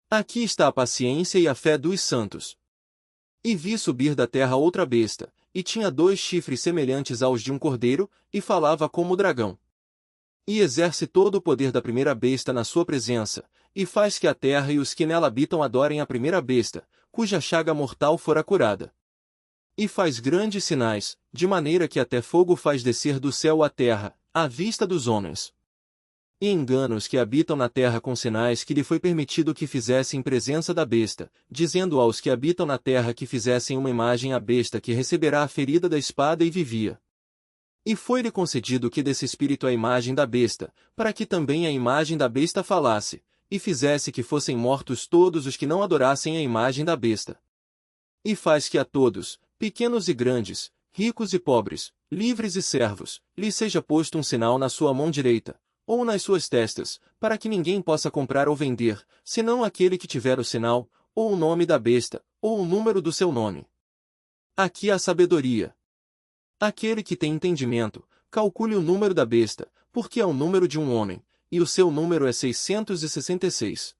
Aqui está a paciência e a fé dos santos. E vi subir da terra outra besta, e tinha 2 chifres semelhantes aos de um cordeiro, e falava como o dragão. E exerce todo o poder da primeira besta na sua presença, e faz que a terra e os que nela habitam adorem a primeira besta, cuja chaga mortal fora curada. E faz grandes sinais, de maneira que até fogo faz descer do céu à terra, à vista dos homens. E engana os que habitam na terra com sinais que lhe foi permitido que fizessem em presença da besta, dizendo aos que habitam na terra que fizessem uma imagem à besta que receberá a ferida da espada e vivia. E foi-lhe concedido que desse espírito a imagem da besta, para que também a imagem da besta falasse, e fizesse que fossem mortos todos os que não adorassem a imagem da besta. E faz que a todos, pequenos e grandes, ricos e pobres, livres e servos, lhe seja posto um sinal na sua mão direita, ou nas suas testas, para que ninguém possa comprar ou vender, senão aquele que tiver o sinal, ou o nome da besta, ou o número do seu nome. Aqui há sabedoria. Aquele que tem entendimento, calcule o número da besta, porque é o número de um homem, e o seu número é 666.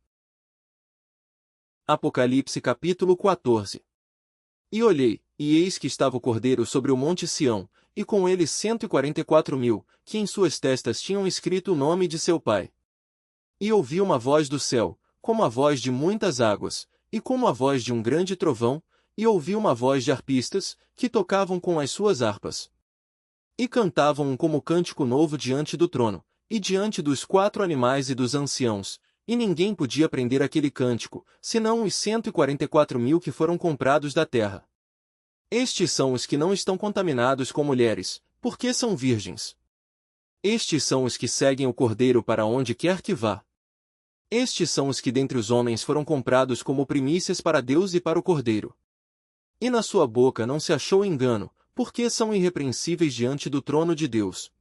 Apocalipse capítulo 14. E olhei, e eis que estava o Cordeiro sobre o monte Sião, e com ele 144.000, que em suas testas tinham escrito o nome de seu pai. E ouvi uma voz do céu, como a voz de muitas águas, e como a voz de um grande trovão, e ouvi uma voz de harpistas, que tocavam com as suas harpas. E cantavam um como cântico novo diante do trono, e diante dos 4 animais e dos anciãos, e ninguém podia aprender aquele cântico, senão os 144.000 que foram comprados da terra. Estes são os que não estão contaminados com mulheres, porque são virgens. Estes são os que seguem o Cordeiro para onde quer que vá. Estes são os que dentre os homens foram comprados como primícias para Deus e para o Cordeiro. E na sua boca não se achou engano, porque são irrepreensíveis diante do trono de Deus.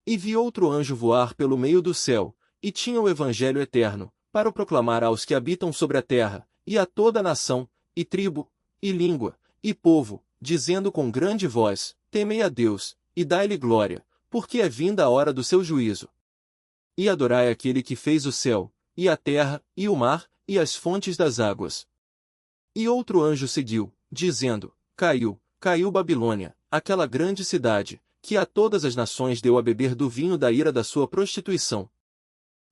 E vi outro anjo voar pelo meio do céu, e tinha o evangelho eterno, para o proclamar aos que habitam sobre a terra, e a toda nação, e tribo, e língua, e povo, dizendo com grande voz: Temei a Deus, e dai-lhe glória, porque é vinda a hora do seu juízo. E adorai aquele que fez o céu, e a terra, e o mar, e as fontes das águas. E outro anjo seguiu, dizendo: Caiu, caiu Babilônia, aquela grande cidade, que a todas as nações deu a beber do vinho da ira da sua prostituição.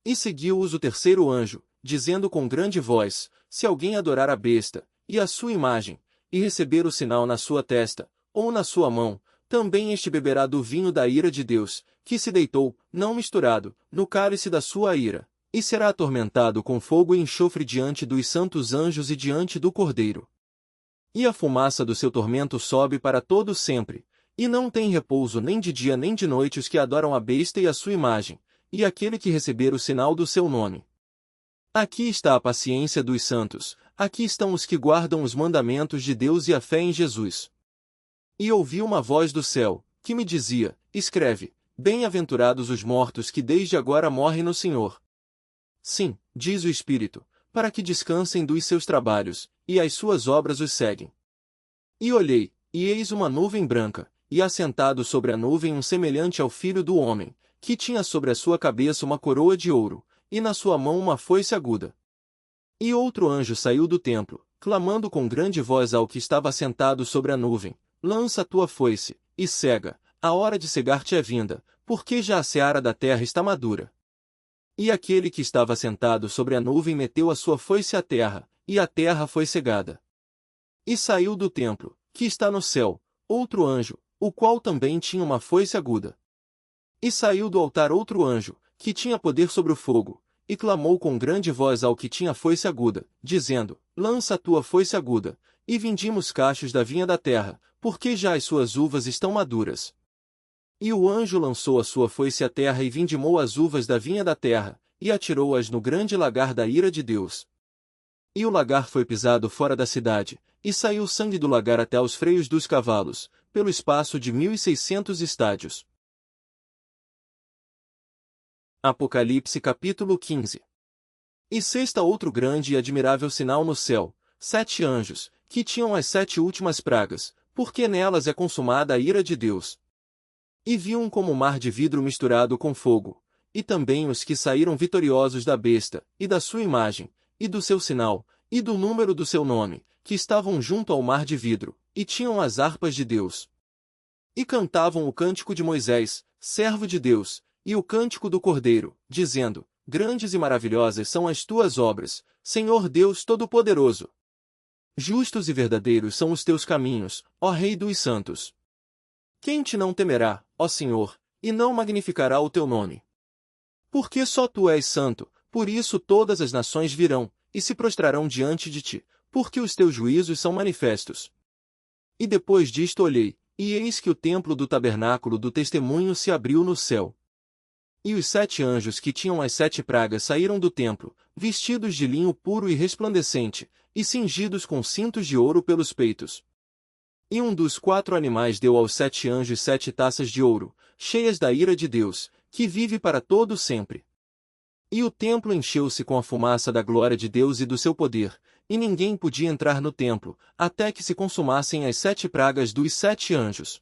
E seguiu-os o terceiro anjo, dizendo com grande voz: Se alguém adorar a besta, e a sua imagem, e receber o sinal na sua testa, ou na sua mão, também este beberá do vinho da ira de Deus, que se deitou, não misturado, no cálice da sua ira, e será atormentado com fogo e enxofre diante dos santos anjos e diante do Cordeiro. E a fumaça do seu tormento sobe para todo sempre, e não tem repouso nem de dia nem de noite os que adoram a besta e a sua imagem, e aquele que receber o sinal do seu nome. Aqui está a paciência dos santos, aqui estão os que guardam os mandamentos de Deus e a fé em Jesus. E ouvi uma voz do céu, que me dizia: Escreve, bem-aventurados os mortos que desde agora morrem no Senhor. Sim, diz o Espírito, para que descansem dos seus trabalhos, e as suas obras os seguem. E olhei, e eis uma nuvem branca, e assentado sobre a nuvem um semelhante ao Filho do Homem, que tinha sobre a sua cabeça uma coroa de ouro, e na sua mão uma foice aguda. E outro anjo saiu do templo, clamando com grande voz ao que estava assentado sobre a nuvem: Lança a tua foice, e cega, a hora de cegar-te é vinda, porque já a seara da terra está madura. E aquele que estava sentado sobre a nuvem meteu a sua foice à terra, e a terra foi cegada. E saiu do templo, que está no céu, outro anjo, o qual também tinha uma foice aguda. E saiu do altar outro anjo, que tinha poder sobre o fogo, e clamou com grande voz ao que tinha foice aguda, dizendo: Lança a tua foice aguda, e vindima os cachos da vinha da terra, porque já as suas uvas estão maduras. E o anjo lançou a sua foice à terra e vindimou as uvas da vinha da terra, e atirou-as no grande lagar da ira de Deus. E o lagar foi pisado fora da cidade, e saiu sangue do lagar até aos freios dos cavalos, pelo espaço de 1.600 estádios. Apocalipse capítulo 15. E sexta outro grande e admirável sinal no céu, 7 anjos, que tinham as 7 últimas pragas, porque nelas é consumada a ira de Deus. E vi um como mar de vidro misturado com fogo, e também os que saíram vitoriosos da besta, e da sua imagem, e do seu sinal, e do número do seu nome, que estavam junto ao mar de vidro, e tinham as harpas de Deus. E cantavam o cântico de Moisés, servo de Deus, e o cântico do Cordeiro, dizendo: Grandes e maravilhosas são as tuas obras, Senhor Deus Todo-Poderoso. Justos e verdadeiros são os teus caminhos, ó Rei dos santos. Quem te não temerá, ó Senhor, e não magnificará o teu nome? Porque só tu és santo, por isso todas as nações virão, e se prostrarão diante de ti, porque os teus juízos são manifestos. E depois disto olhei, e eis que o templo do tabernáculo do testemunho se abriu no céu. E os 7 anjos que tinham as 7 pragas saíram do templo, vestidos de linho puro e resplandecente, e cingidos com cintos de ouro pelos peitos. E um dos 4 animais deu aos 7 anjos 7 taças de ouro, cheias da ira de Deus, que vive para todo sempre. E o templo encheu-se com a fumaça da glória de Deus e do seu poder, e ninguém podia entrar no templo, até que se consumassem as 7 pragas dos 7 anjos.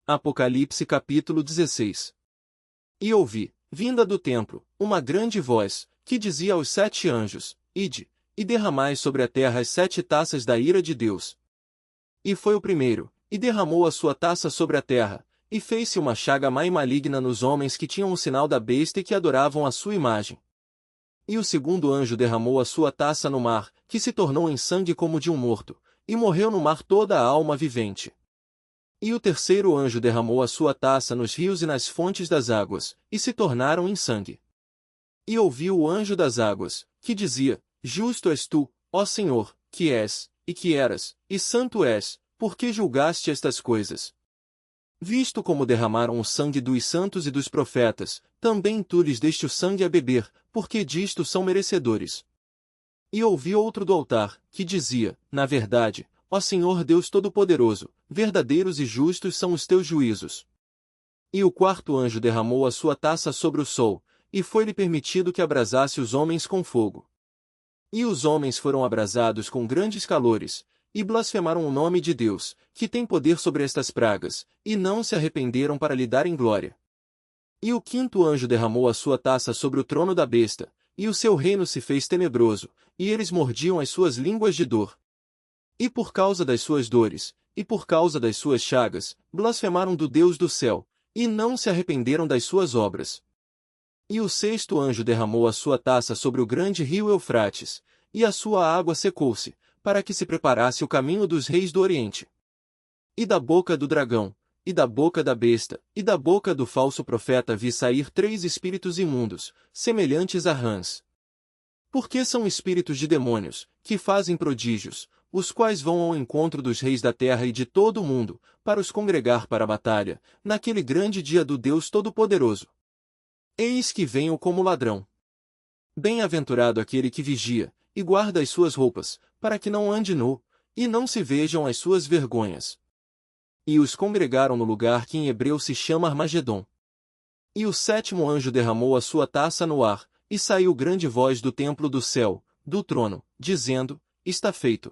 Apocalipse capítulo 16. E ouvi, vinda do templo, uma grande voz, que dizia aos 7 anjos: Ide, e derramai sobre a terra as 7 taças da ira de Deus. E foi o primeiro, e derramou a sua taça sobre a terra, e fez-se uma chaga má e maligna nos homens que tinham o sinal da besta e que adoravam a sua imagem. E o segundo anjo derramou a sua taça no mar, que se tornou em sangue como de um morto, e morreu no mar toda a alma vivente. E o terceiro anjo derramou a sua taça nos rios e nas fontes das águas, e se tornaram em sangue. E ouvi o anjo das águas, que dizia: Justo és tu, ó Senhor, que és, e que eras, e santo és, porque julgaste estas coisas. Visto como derramaram o sangue dos santos e dos profetas, também tu lhes deste o sangue a beber, porque disto são merecedores. E ouvi outro do altar, que dizia: Na verdade, ó Senhor Deus Todo-Poderoso, verdadeiros e justos são os teus juízos. E o quarto anjo derramou a sua taça sobre o sol, e foi-lhe permitido que abrasasse os homens com fogo. E os homens foram abrasados com grandes calores, e blasfemaram o nome de Deus, que tem poder sobre estas pragas, e não se arrependeram para lhe darem glória. E o quinto anjo derramou a sua taça sobre o trono da besta, e o seu reino se fez tenebroso, e eles mordiam as suas línguas de dor. E por causa das suas dores, e por causa das suas chagas, blasfemaram do Deus do céu, e não se arrependeram das suas obras. E o sexto anjo derramou a sua taça sobre o grande rio Eufrates, e a sua água secou-se, para que se preparasse o caminho dos reis do Oriente. E da boca do dragão, e da boca da besta, e da boca do falso profeta vi sair 3 espíritos imundos, semelhantes a rãs. Porque são espíritos de demônios, que fazem prodígios, os quais vão ao encontro dos reis da terra e de todo o mundo, para os congregar para a batalha, naquele grande dia do Deus Todo-Poderoso. Eis que venho como ladrão. Bem-aventurado aquele que vigia, e guarda as suas roupas, para que não ande nu, e não se vejam as suas vergonhas. E os congregaram no lugar que em hebreu se chama Armagedon. E o sétimo anjo derramou a sua taça no ar, e saiu grande voz do templo do céu, do trono, dizendo: Está feito.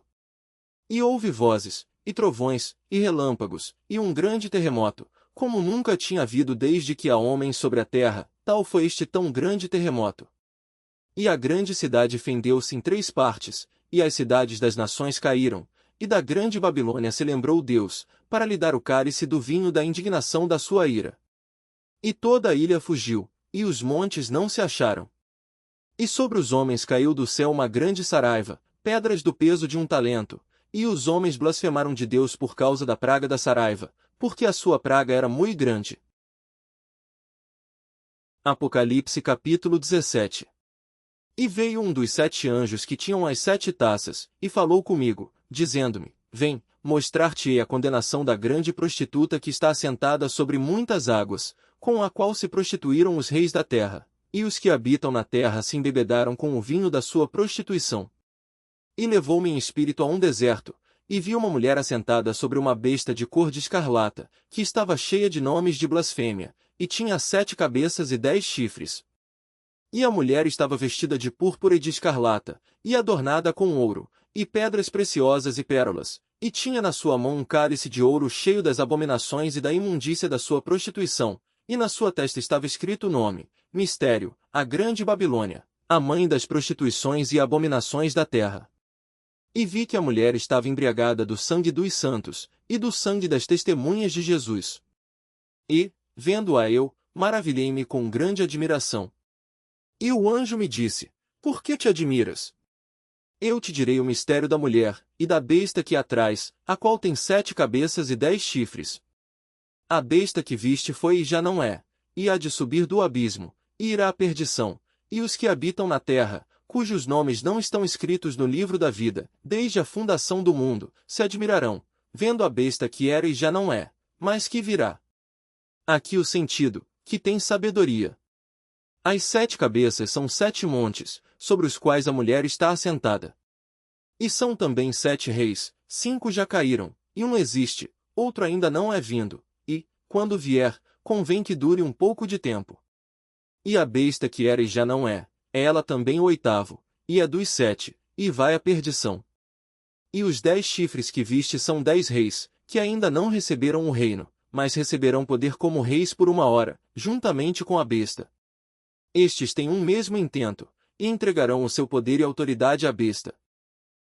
E houve vozes, e trovões, e relâmpagos, e um grande terremoto, como nunca tinha havido desde que há homens sobre a terra, tal foi este tão grande terremoto. E a grande cidade fendeu-se em 3 partes, e as cidades das nações caíram, e da grande Babilônia se lembrou Deus, para lhe dar o cálice do vinho da indignação da sua ira. E toda a ilha fugiu, e os montes não se acharam. E sobre os homens caiu do céu uma grande saraiva, pedras do peso de 1 talento, e os homens blasfemaram de Deus por causa da praga da saraiva, porque a sua praga era muito grande. Apocalipse capítulo 17. E veio um dos 7 anjos que tinham as 7 taças, e falou comigo, dizendo-me: Vem, mostrar-te-ei a condenação da grande prostituta que está assentada sobre muitas águas, com a qual se prostituíram os reis da terra, e os que habitam na terra se embebedaram com o vinho da sua prostituição. E levou-me em espírito a um deserto, e vi uma mulher assentada sobre uma besta de cor de escarlata, que estava cheia de nomes de blasfêmia, e tinha 7 cabeças e 10 chifres. E a mulher estava vestida de púrpura e de escarlata, e adornada com ouro, e pedras preciosas e pérolas, e tinha na sua mão um cálice de ouro cheio das abominações e da imundícia da sua prostituição, e na sua testa estava escrito o nome, Mistério, a Grande Babilônia, a mãe das prostituições e abominações da terra. E vi que a mulher estava embriagada do sangue dos santos, e do sangue das testemunhas de Jesus. E, vendo-a eu, maravilhei-me com grande admiração. E o anjo me disse, por que te admiras? Eu te direi o mistério da mulher, e da besta que a traz, a qual tem 7 cabeças e 10 chifres. A besta que viste foi e já não é, e há de subir do abismo, e irá à perdição, e os que habitam na terra, cujos nomes não estão escritos no livro da vida, desde a fundação do mundo, se admirarão, vendo a besta que era e já não é, mas que virá. Aqui o sentido, que tem sabedoria. As 7 cabeças são 7 montes, sobre os quais a mulher está assentada. E são também 7 reis, 5 já caíram, e um existe, outro ainda não é vindo, e, quando vier, convém que dure um pouco de tempo. E a besta que era e já não é ela também o 8º, e é dos 7, e vai à perdição. E os 10 chifres que viste são 10 reis, que ainda não receberam o reino, mas receberão poder como reis por 1 hora, juntamente com a besta. Estes têm um mesmo intento, e entregarão o seu poder e autoridade à besta.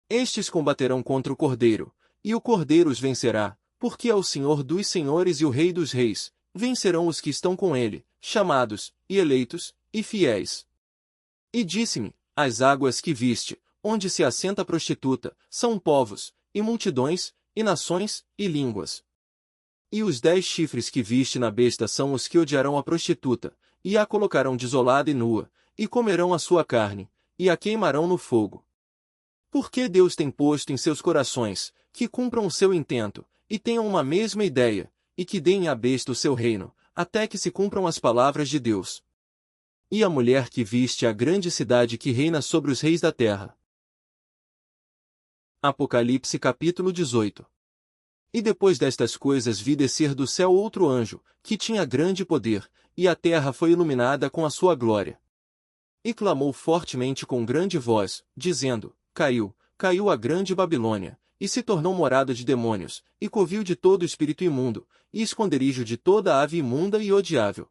Estes combaterão contra o Cordeiro, e o Cordeiro os vencerá, porque é o Senhor dos senhores e o Rei dos reis, vencerão os que estão com ele, chamados, e eleitos, e fiéis. E disse-me, as águas que viste, onde se assenta a prostituta, são povos, e multidões, e nações, e línguas. E os 10 chifres que viste na besta são os que odiarão a prostituta, e a colocarão desolada e nua, e comerão a sua carne, e a queimarão no fogo. Porque Deus tem posto em seus corações, que cumpram o seu intento, e tenham uma mesma ideia, e que deem à besta o seu reino, até que se cumpram as palavras de Deus. E a mulher que viste a grande cidade que reina sobre os reis da terra. Apocalipse capítulo 18. E depois destas coisas vi descer do céu outro anjo, que tinha grande poder, e a terra foi iluminada com a sua glória. E clamou fortemente com grande voz, dizendo, caiu, caiu a grande Babilônia, e se tornou morada de demônios, e covil de todo espírito imundo, e esconderijo de toda ave imunda e odiável.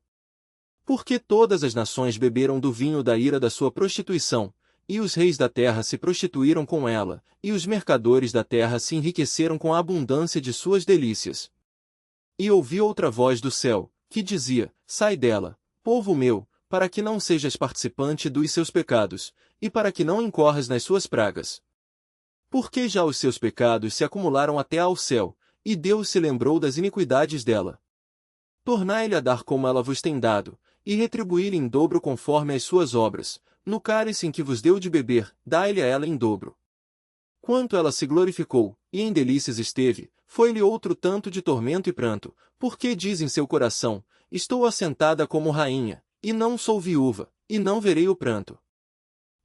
Porque todas as nações beberam do vinho da ira da sua prostituição, e os reis da terra se prostituíram com ela, e os mercadores da terra se enriqueceram com a abundância de suas delícias. E ouvi outra voz do céu, que dizia, sai dela, povo meu, para que não sejas participante dos seus pecados, e para que não incorras nas suas pragas. Porque já os seus pecados se acumularam até ao céu, e Deus se lembrou das iniquidades dela. Tornai-lhe a dar como ela vos tem dado, e retribuí-lhe em dobro conforme as suas obras, no cálice em que vos deu de beber, dai-lhe a ela em dobro. Quanto ela se glorificou, e em delícias esteve, foi-lhe outro tanto de tormento e pranto, porque diz em seu coração, estou assentada como rainha, e não sou viúva, e não verei o pranto.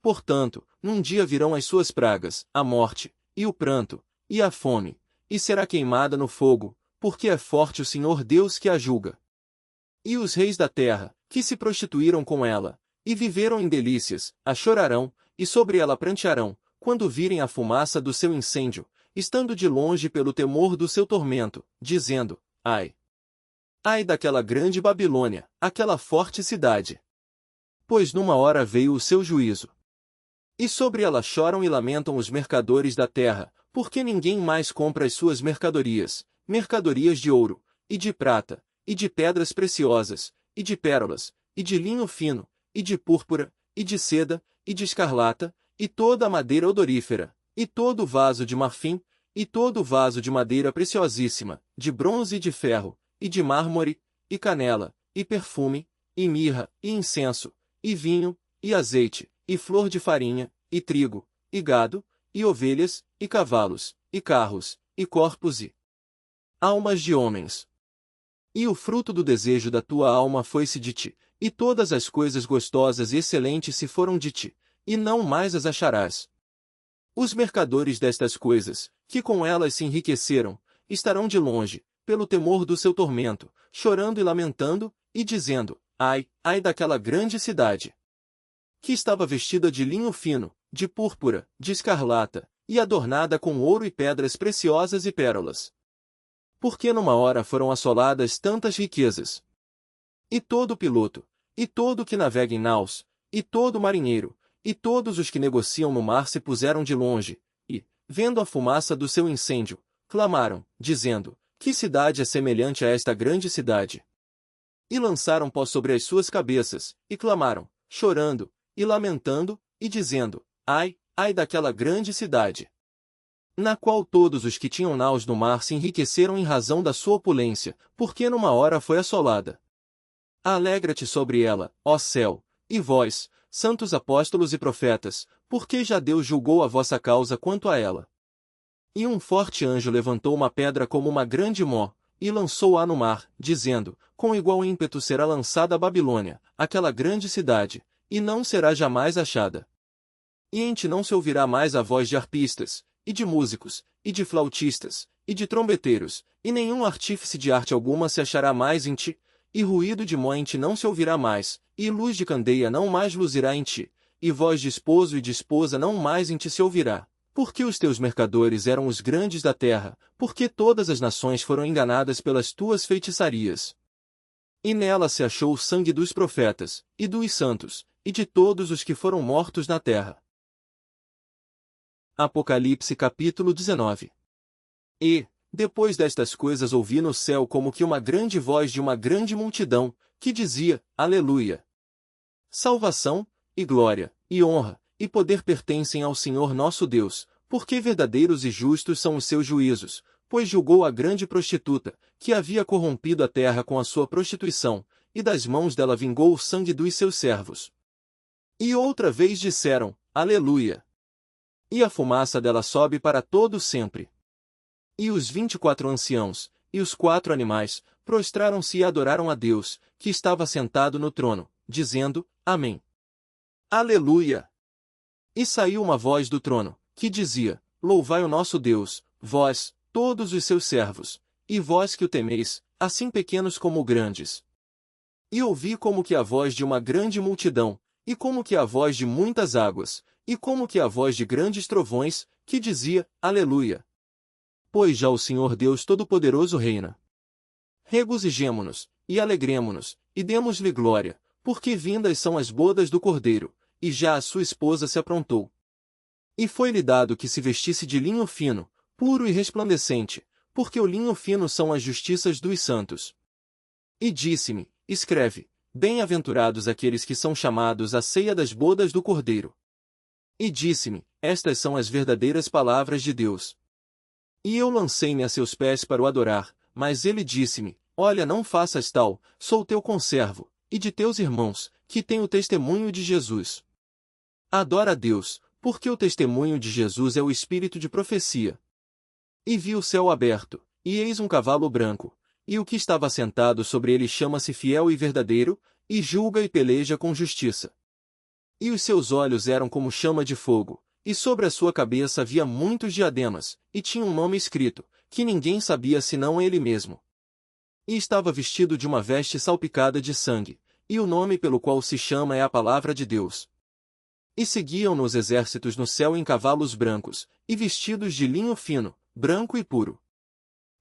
Portanto, num dia virão as suas pragas, a morte, e o pranto, e a fome, e será queimada no fogo, porque é forte o Senhor Deus que a julga. E os reis da terra, que se prostituíram com ela, e viveram em delícias, a chorarão, e sobre ela prantearão, quando virem a fumaça do seu incêndio, estando de longe pelo temor do seu tormento, dizendo, ai! Ai daquela grande Babilônia, aquela forte cidade! Pois numa hora veio o seu juízo. E sobre ela choram e lamentam os mercadores da terra, porque ninguém mais compra as suas mercadorias, mercadorias de ouro, e de prata, e de pedras preciosas, e de pérolas, e de linho fino, e de púrpura, e de seda, e de escarlata, e toda a madeira odorífera, e todo o vaso de marfim, e todo o vaso de madeira preciosíssima, de bronze e de ferro, e de mármore, e canela, e perfume, e mirra, e incenso, e vinho, e azeite, e flor de farinha, e trigo, e gado, e ovelhas, e cavalos, e carros, e corpos e almas de homens. E o fruto do desejo da tua alma foi-se de ti, e todas as coisas gostosas e excelentes se foram de ti, e não mais as acharás. Os mercadores destas coisas, que com elas se enriqueceram, estarão de longe, pelo temor do seu tormento, chorando e lamentando, e dizendo: Ai, ai daquela grande cidade! Que estava vestida de linho fino, de púrpura, de escarlata, e adornada com ouro e pedras preciosas e pérolas. Porque numa hora foram assoladas tantas riquezas. E todo piloto, e todo que navega em naus, e todo marinheiro, e todos os que negociam no mar se puseram de longe, e, vendo a fumaça do seu incêndio, clamaram, dizendo: Que cidade é semelhante a esta grande cidade? E lançaram pó sobre as suas cabeças, e clamaram, chorando, e lamentando, e dizendo: Ai, ai daquela grande cidade! Na qual todos os que tinham naus no mar se enriqueceram em razão da sua opulência, porque numa hora foi assolada. Alegra-te sobre ela, ó céu, e vós, santos apóstolos e profetas, porque já Deus julgou a vossa causa quanto a ela. E um forte anjo levantou uma pedra como uma grande mó, e lançou-a no mar, dizendo: Com igual ímpeto será lançada a Babilônia, aquela grande cidade, e não será jamais achada. E em ti não se ouvirá mais a voz de arpistas, e de músicos, e de flautistas, e de trombeteiros, e nenhum artífice de arte alguma se achará mais em ti, e ruído de mó em ti não se ouvirá mais, e luz de candeia não mais luzirá em ti, e voz de esposo e de esposa não mais em ti se ouvirá. Porque os teus mercadores eram os grandes da terra, porque todas as nações foram enganadas pelas tuas feitiçarias. E nela se achou o sangue dos profetas, e dos santos, e de todos os que foram mortos na terra. Apocalipse capítulo 19. E, depois destas coisas ouvi no céu como que uma grande voz de uma grande multidão, que dizia: Aleluia! Salvação, e glória, e honra, e poder pertencem ao Senhor nosso Deus, porque verdadeiros e justos são os seus juízos, pois julgou a grande prostituta, que havia corrompido a terra com a sua prostituição, e das mãos dela vingou o sangue dos seus servos. E outra vez disseram: Aleluia! E a fumaça dela sobe para todo sempre. E os 24 anciãos, e os 4 animais, prostraram-se e adoraram a Deus, que estava sentado no trono, dizendo: Amém. Aleluia! E saiu uma voz do trono, que dizia: Louvai o nosso Deus, vós, todos os seus servos, e vós que o temeis, assim pequenos como grandes. E ouvi como que a voz de uma grande multidão, e como que a voz de muitas águas, e como que a voz de grandes trovões, que dizia: Aleluia! Pois já o Senhor Deus Todo-Poderoso reina. Regozijemo-nos, e alegremo-nos, e demos-lhe glória, porque vindas são as bodas do Cordeiro, e já a sua esposa se aprontou. E foi-lhe dado que se vestisse de linho fino, puro e resplandecente, porque o linho fino são as justiças dos santos. E disse-me: Escreve: Bem-aventurados aqueles que são chamados à ceia das bodas do Cordeiro. E disse-me: Estas são as verdadeiras palavras de Deus. E eu lancei-me a seus pés para o adorar, mas ele disse-me: Olha, não faças tal, sou teu conservo, e de teus irmãos, que têm o testemunho de Jesus. Adora a Deus, porque o testemunho de Jesus é o espírito de profecia. E vi o céu aberto, e eis um cavalo branco, e o que estava sentado sobre ele chama-se Fiel e Verdadeiro, e julga e peleja com justiça. E os seus olhos eram como chama de fogo, e sobre a sua cabeça havia muitos diademas, e tinha um nome escrito, que ninguém sabia senão ele mesmo. E estava vestido de uma veste salpicada de sangue, e o nome pelo qual se chama é a Palavra de Deus. E seguiam-no os exércitos no céu em cavalos brancos, e vestidos de linho fino, branco e puro.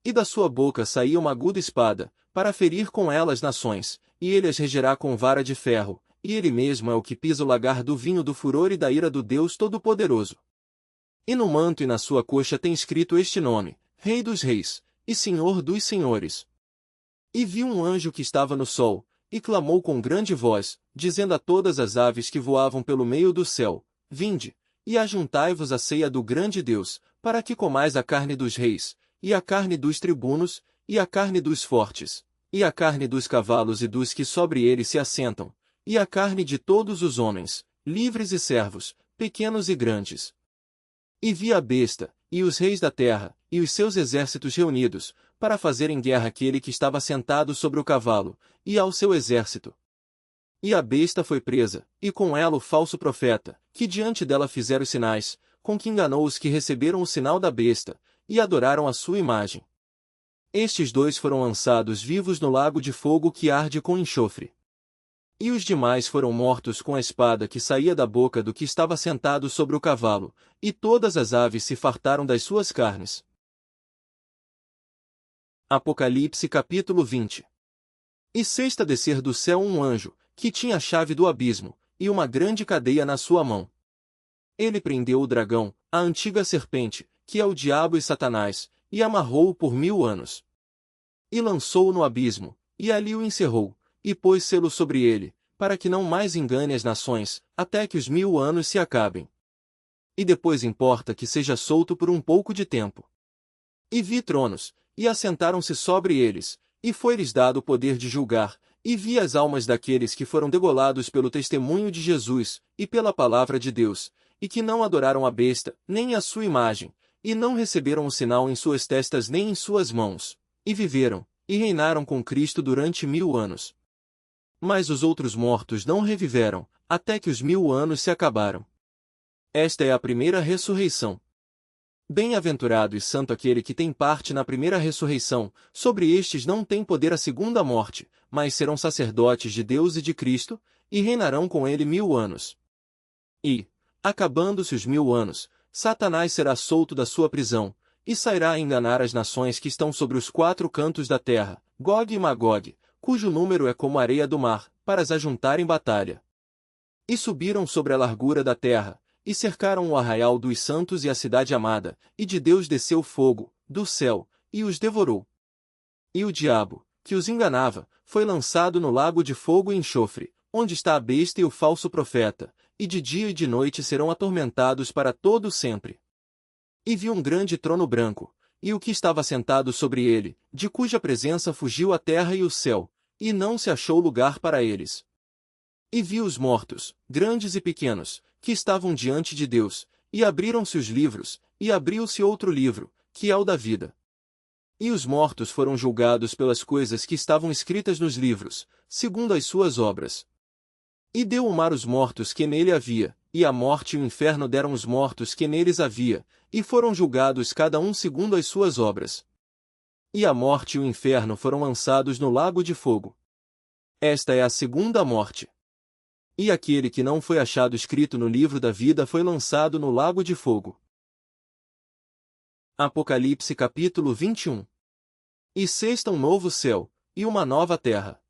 E da sua boca saía uma aguda espada, para ferir com ela as nações, e ele as regerá com vara de ferro, e ele mesmo é o que pisa o lagar do vinho do furor e da ira do Deus Todo-Poderoso. E no manto e na sua coxa tem escrito este nome: Rei dos Reis, e Senhor dos Senhores. E vi um anjo que estava no sol, e clamou com grande voz, dizendo a todas as aves que voavam pelo meio do céu: Vinde, e ajuntai-vos à ceia do grande Deus, para que comais a carne dos reis, e a carne dos tribunos, e a carne dos fortes, e a carne dos cavalos e dos que sobre eles se assentam, e a carne de todos os homens, livres e servos, pequenos e grandes. E vi a besta, e os reis da terra, e os seus exércitos reunidos, para fazerem guerra àquele que estava sentado sobre o cavalo, e ao seu exército. E a besta foi presa, e com ela o falso profeta, que diante dela fizera os sinais, com que enganou os que receberam o sinal da besta, e adoraram a sua imagem. Estes dois foram lançados vivos no lago de fogo que arde com enxofre. E os demais foram mortos com a espada que saía da boca do que estava sentado sobre o cavalo, e todas as aves se fartaram das suas carnes. Apocalipse capítulo 20. E sexta descer do céu um anjo, que tinha a chave do abismo, e uma grande cadeia na sua mão. Ele prendeu o dragão, a antiga serpente, que é o diabo e Satanás, e amarrou-o por 1000 anos. E lançou-o no abismo, e ali o encerrou, e pôs selo sobre ele, para que não mais engane as nações, até que os 1000 anos se acabem. E depois importa que seja solto por um pouco de tempo. E vi tronos, e assentaram-se sobre eles, e foi-lhes dado o poder de julgar, e vi as almas daqueles que foram degolados pelo testemunho de Jesus, e pela palavra de Deus, e que não adoraram a besta, nem a sua imagem, e não receberam o sinal em suas testas nem em suas mãos, e viveram, e reinaram com Cristo durante 1000 anos. Mas os outros mortos não reviveram, até que os 1000 anos se acabaram. Esta é a primeira ressurreição. Bem-aventurado e santo aquele que tem parte na primeira ressurreição, sobre estes não tem poder a segunda morte, mas serão sacerdotes de Deus e de Cristo, e reinarão com ele 1000 anos. E, acabando-se os 1000 anos, Satanás será solto da sua prisão, e sairá a enganar as nações que estão sobre os 4 cantos da terra, Gog e Magog, cujo número é como a areia do mar, para as ajuntar em batalha. E subiram sobre a largura da terra, e cercaram o arraial dos santos e a cidade amada, e de Deus desceu fogo, do céu, e os devorou. E o diabo, que os enganava, foi lançado no lago de fogo e enxofre, onde está a besta e o falso profeta, e de dia e de noite serão atormentados para todo sempre. E vi um grande trono branco, e o que estava sentado sobre ele, de cuja presença fugiu a terra e o céu, e não se achou lugar para eles. E vi os mortos, grandes e pequenos, que estavam diante de Deus, e abriram-se os livros, e abriu-se outro livro, que é o da vida. E os mortos foram julgados pelas coisas que estavam escritas nos livros, segundo as suas obras. E deu o mar os mortos que nele havia, e a morte e o inferno deram os mortos que neles havia, e foram julgados cada um segundo as suas obras. E a morte e o inferno foram lançados no lago de fogo. Esta é a segunda morte. E aquele que não foi achado escrito no livro da vida foi lançado no lago de fogo. Apocalipse capítulo 21. E sexta um novo céu, e uma nova terra.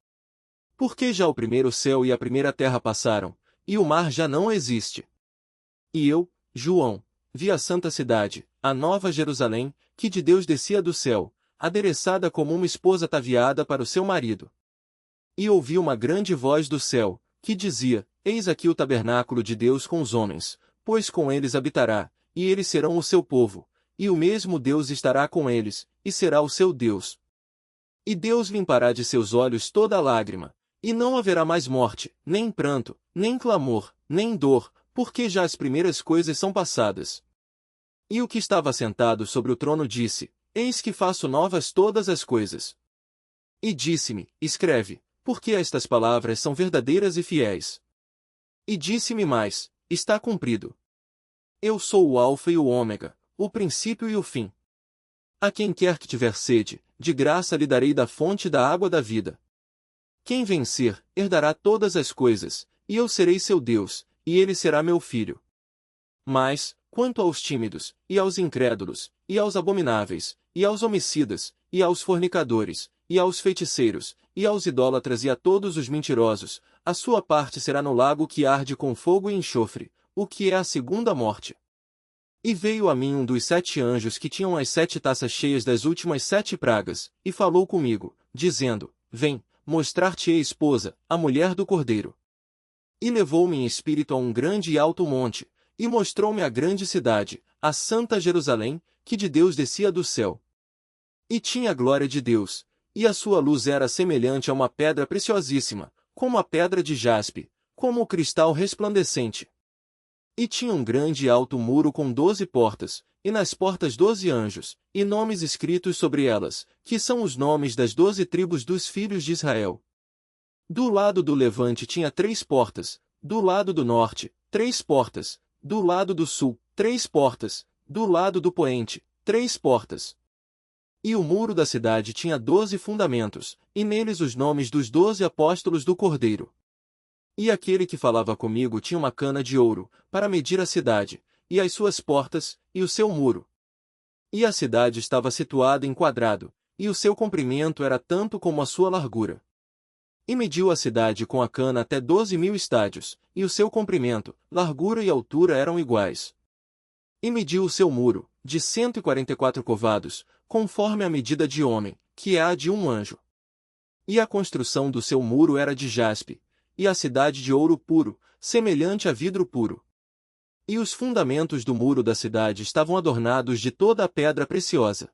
Porque já o primeiro céu e a primeira terra passaram, e o mar já não existe. E eu, João, vi a santa cidade, a nova Jerusalém, que de Deus descia do céu, adereçada como uma esposa ataviada para o seu marido. E ouvi uma grande voz do céu, que dizia: Eis aqui o tabernáculo de Deus com os homens, pois com eles habitará, e eles serão o seu povo, e o mesmo Deus estará com eles, e será o seu Deus. E Deus limpará de seus olhos toda lágrima, e não haverá mais morte, nem pranto, nem clamor, nem dor, porque já as primeiras coisas são passadas. E o que estava sentado sobre o trono disse: Eis que faço novas todas as coisas. E disse-me: Escreve, porque estas palavras são verdadeiras e fiéis. E disse-me mais: Está cumprido. Eu sou o Alfa e o Ômega, o princípio e o fim. A quem quer que tiver sede, de graça lhe darei da fonte da água da vida. Quem vencer, herdará todas as coisas, e eu serei seu Deus, e ele será meu filho. Mas, quanto aos tímidos, e aos incrédulos, e aos abomináveis, e aos homicidas, e aos fornicadores, e aos feiticeiros, e aos idólatras e a todos os mentirosos, a sua parte será no lago que arde com fogo e enxofre, o que é a segunda morte. E veio a mim um dos 7 anjos que tinham as 7 taças cheias das últimas 7 pragas, e falou comigo, dizendo: Vem, mostrar-te-ei a esposa, a mulher do Cordeiro. E levou-me em espírito a um grande e alto monte, e mostrou-me a grande cidade, a santa Jerusalém, que de Deus descia do céu. E tinha a glória de Deus, e a sua luz era semelhante a uma pedra preciosíssima, como a pedra de jaspe, como o cristal resplandecente. E tinha um grande e alto muro com 12 portas, e nas portas 12 anjos, e nomes escritos sobre elas, que são os nomes das 12 tribos dos filhos de Israel. Do lado do levante tinha 3 portas, do lado do norte, 3 portas, do lado do sul, 3 portas, do lado do poente, 3 portas. E o muro da cidade tinha 12 fundamentos, e neles os nomes dos 12 apóstolos do Cordeiro. E aquele que falava comigo tinha uma cana de ouro, para medir a cidade, e as suas portas, e o seu muro. E a cidade estava situada em quadrado, e o seu comprimento era tanto como a sua largura. E mediu a cidade com a cana até 12.000 estádios, e o seu comprimento, largura e altura eram iguais. E mediu o seu muro, de 144 covados, conforme a medida de homem, que é a de um anjo. E a construção do seu muro era de jaspe, e a cidade de ouro puro, semelhante a vidro puro. E os fundamentos do muro da cidade estavam adornados de toda a pedra preciosa.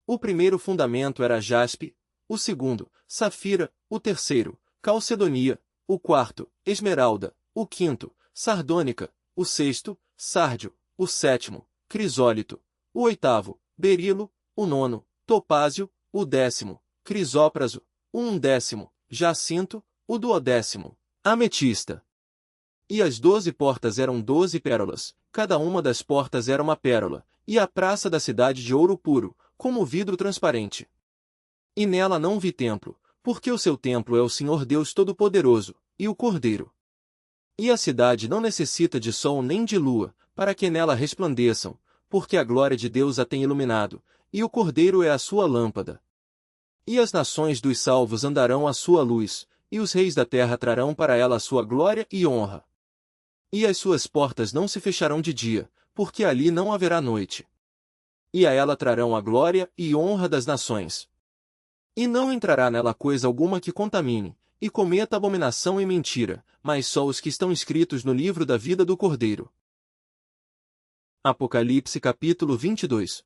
O primeiro fundamento era jaspe, o segundo, safira, o terceiro, calcedonia, o quarto, esmeralda, o quinto, sardônica, o sexto, sárdio, o sétimo, crisólito, o oitavo, berilo, o nono, topázio, o décimo, crisópraso, o undécimo, jacinto, o duodécimo, ametista. E as 12 portas eram 12 pérolas, cada uma das portas era uma pérola, e a praça da cidade de ouro puro, como vidro transparente. E nela não vi templo, porque o seu templo é o Senhor Deus Todo-Poderoso, e o Cordeiro. E a cidade não necessita de sol nem de lua, para que nela resplandeçam, porque a glória de Deus a tem iluminado, e o Cordeiro é a sua lâmpada. E as nações dos salvos andarão à sua luz, e os reis da terra trarão para ela a sua glória e honra. E as suas portas não se fecharão de dia, porque ali não haverá noite. E a ela trarão a glória e honra das nações. E não entrará nela coisa alguma que contamine, e cometa abominação e mentira, mas só os que estão escritos no livro da vida do Cordeiro. Apocalipse capítulo 22.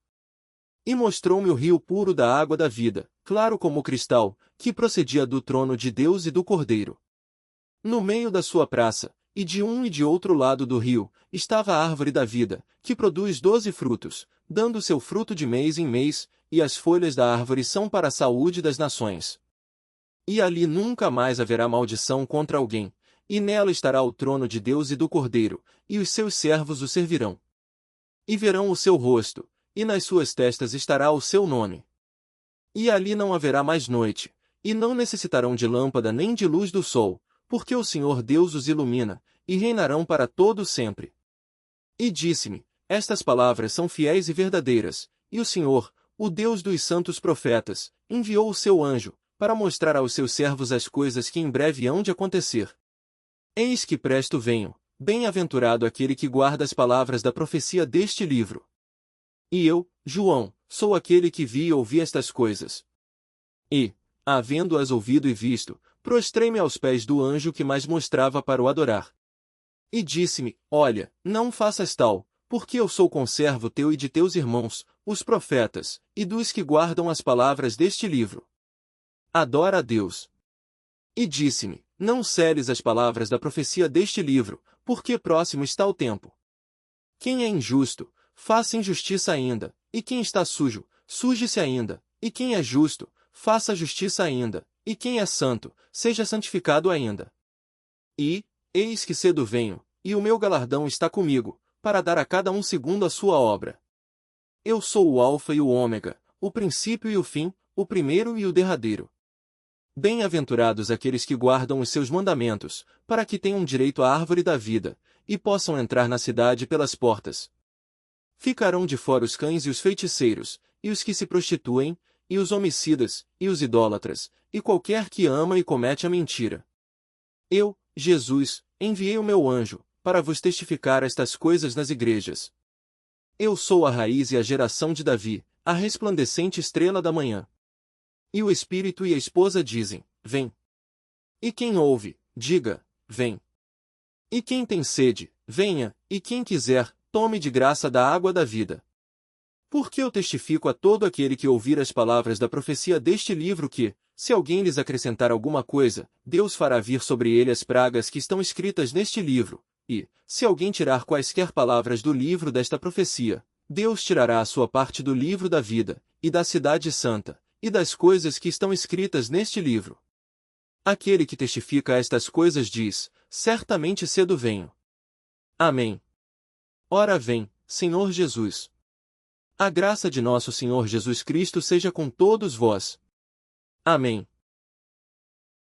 E mostrou-me o rio puro da água da vida, claro como cristal, que procedia do trono de Deus e do Cordeiro. No meio da sua praça, e de um e de outro lado do rio, estava a árvore da vida, que produz 12 frutos, dando seu fruto de mês em mês, e as folhas da árvore são para a saúde das nações. E ali nunca mais haverá maldição contra alguém, e nela estará o trono de Deus e do Cordeiro, e os seus servos o servirão. E verão o seu rosto, e nas suas testas estará o seu nome. E ali não haverá mais noite, e não necessitarão de lâmpada nem de luz do sol, porque o Senhor Deus os ilumina, e reinarão para todo sempre. E disse-me, estas palavras são fiéis e verdadeiras, e o Senhor, o Deus dos santos profetas, enviou o seu anjo, para mostrar aos seus servos as coisas que em breve hão de acontecer. Eis que presto venho, bem-aventurado aquele que guarda as palavras da profecia deste livro. E eu, João, sou aquele que vi e ouvi estas coisas. E, havendo-as ouvido e visto, prostrei-me aos pés do anjo que mais mostrava para o adorar. E disse-me, olha, não faças tal, porque eu sou conservo teu e de teus irmãos, os profetas, e dos que guardam as palavras deste livro. Adora a Deus. E disse-me, não seles as palavras da profecia deste livro, porque próximo está o tempo. Quem é injusto, faça injustiça ainda, e quem está sujo, suje-se ainda, e quem é justo, faça justiça ainda, e quem é santo, seja santificado ainda. E, eis que cedo venho, e o meu galardão está comigo, para dar a cada um segundo a sua obra. Eu sou o Alfa e o Ômega, o princípio e o fim, o primeiro e o derradeiro. Bem-aventurados aqueles que guardam os seus mandamentos, para que tenham direito à árvore da vida, e possam entrar na cidade pelas portas. Ficarão de fora os cães e os feiticeiros, e os que se prostituem, e os homicidas, e os idólatras, e qualquer que ama e comete a mentira. Eu, Jesus, enviei o meu anjo, para vos testificar estas coisas nas igrejas. Eu sou a raiz e a geração de Davi, a resplandecente estrela da manhã. E o Espírito e a esposa dizem, vem. E quem ouve, diga, vem. E quem tem sede, venha, e quem quiser, tome de graça da água da vida. Porque eu testifico a todo aquele que ouvir as palavras da profecia deste livro que, se alguém lhes acrescentar alguma coisa, Deus fará vir sobre ele as pragas que estão escritas neste livro, e, se alguém tirar quaisquer palavras do livro desta profecia, Deus tirará a sua parte do livro da vida, e da cidade santa, e das coisas que estão escritas neste livro. Aquele que testifica a estas coisas diz, certamente cedo venho. Amém. Ora vem, Senhor Jesus. A graça de nosso Senhor Jesus Cristo seja com todos vós. Amém.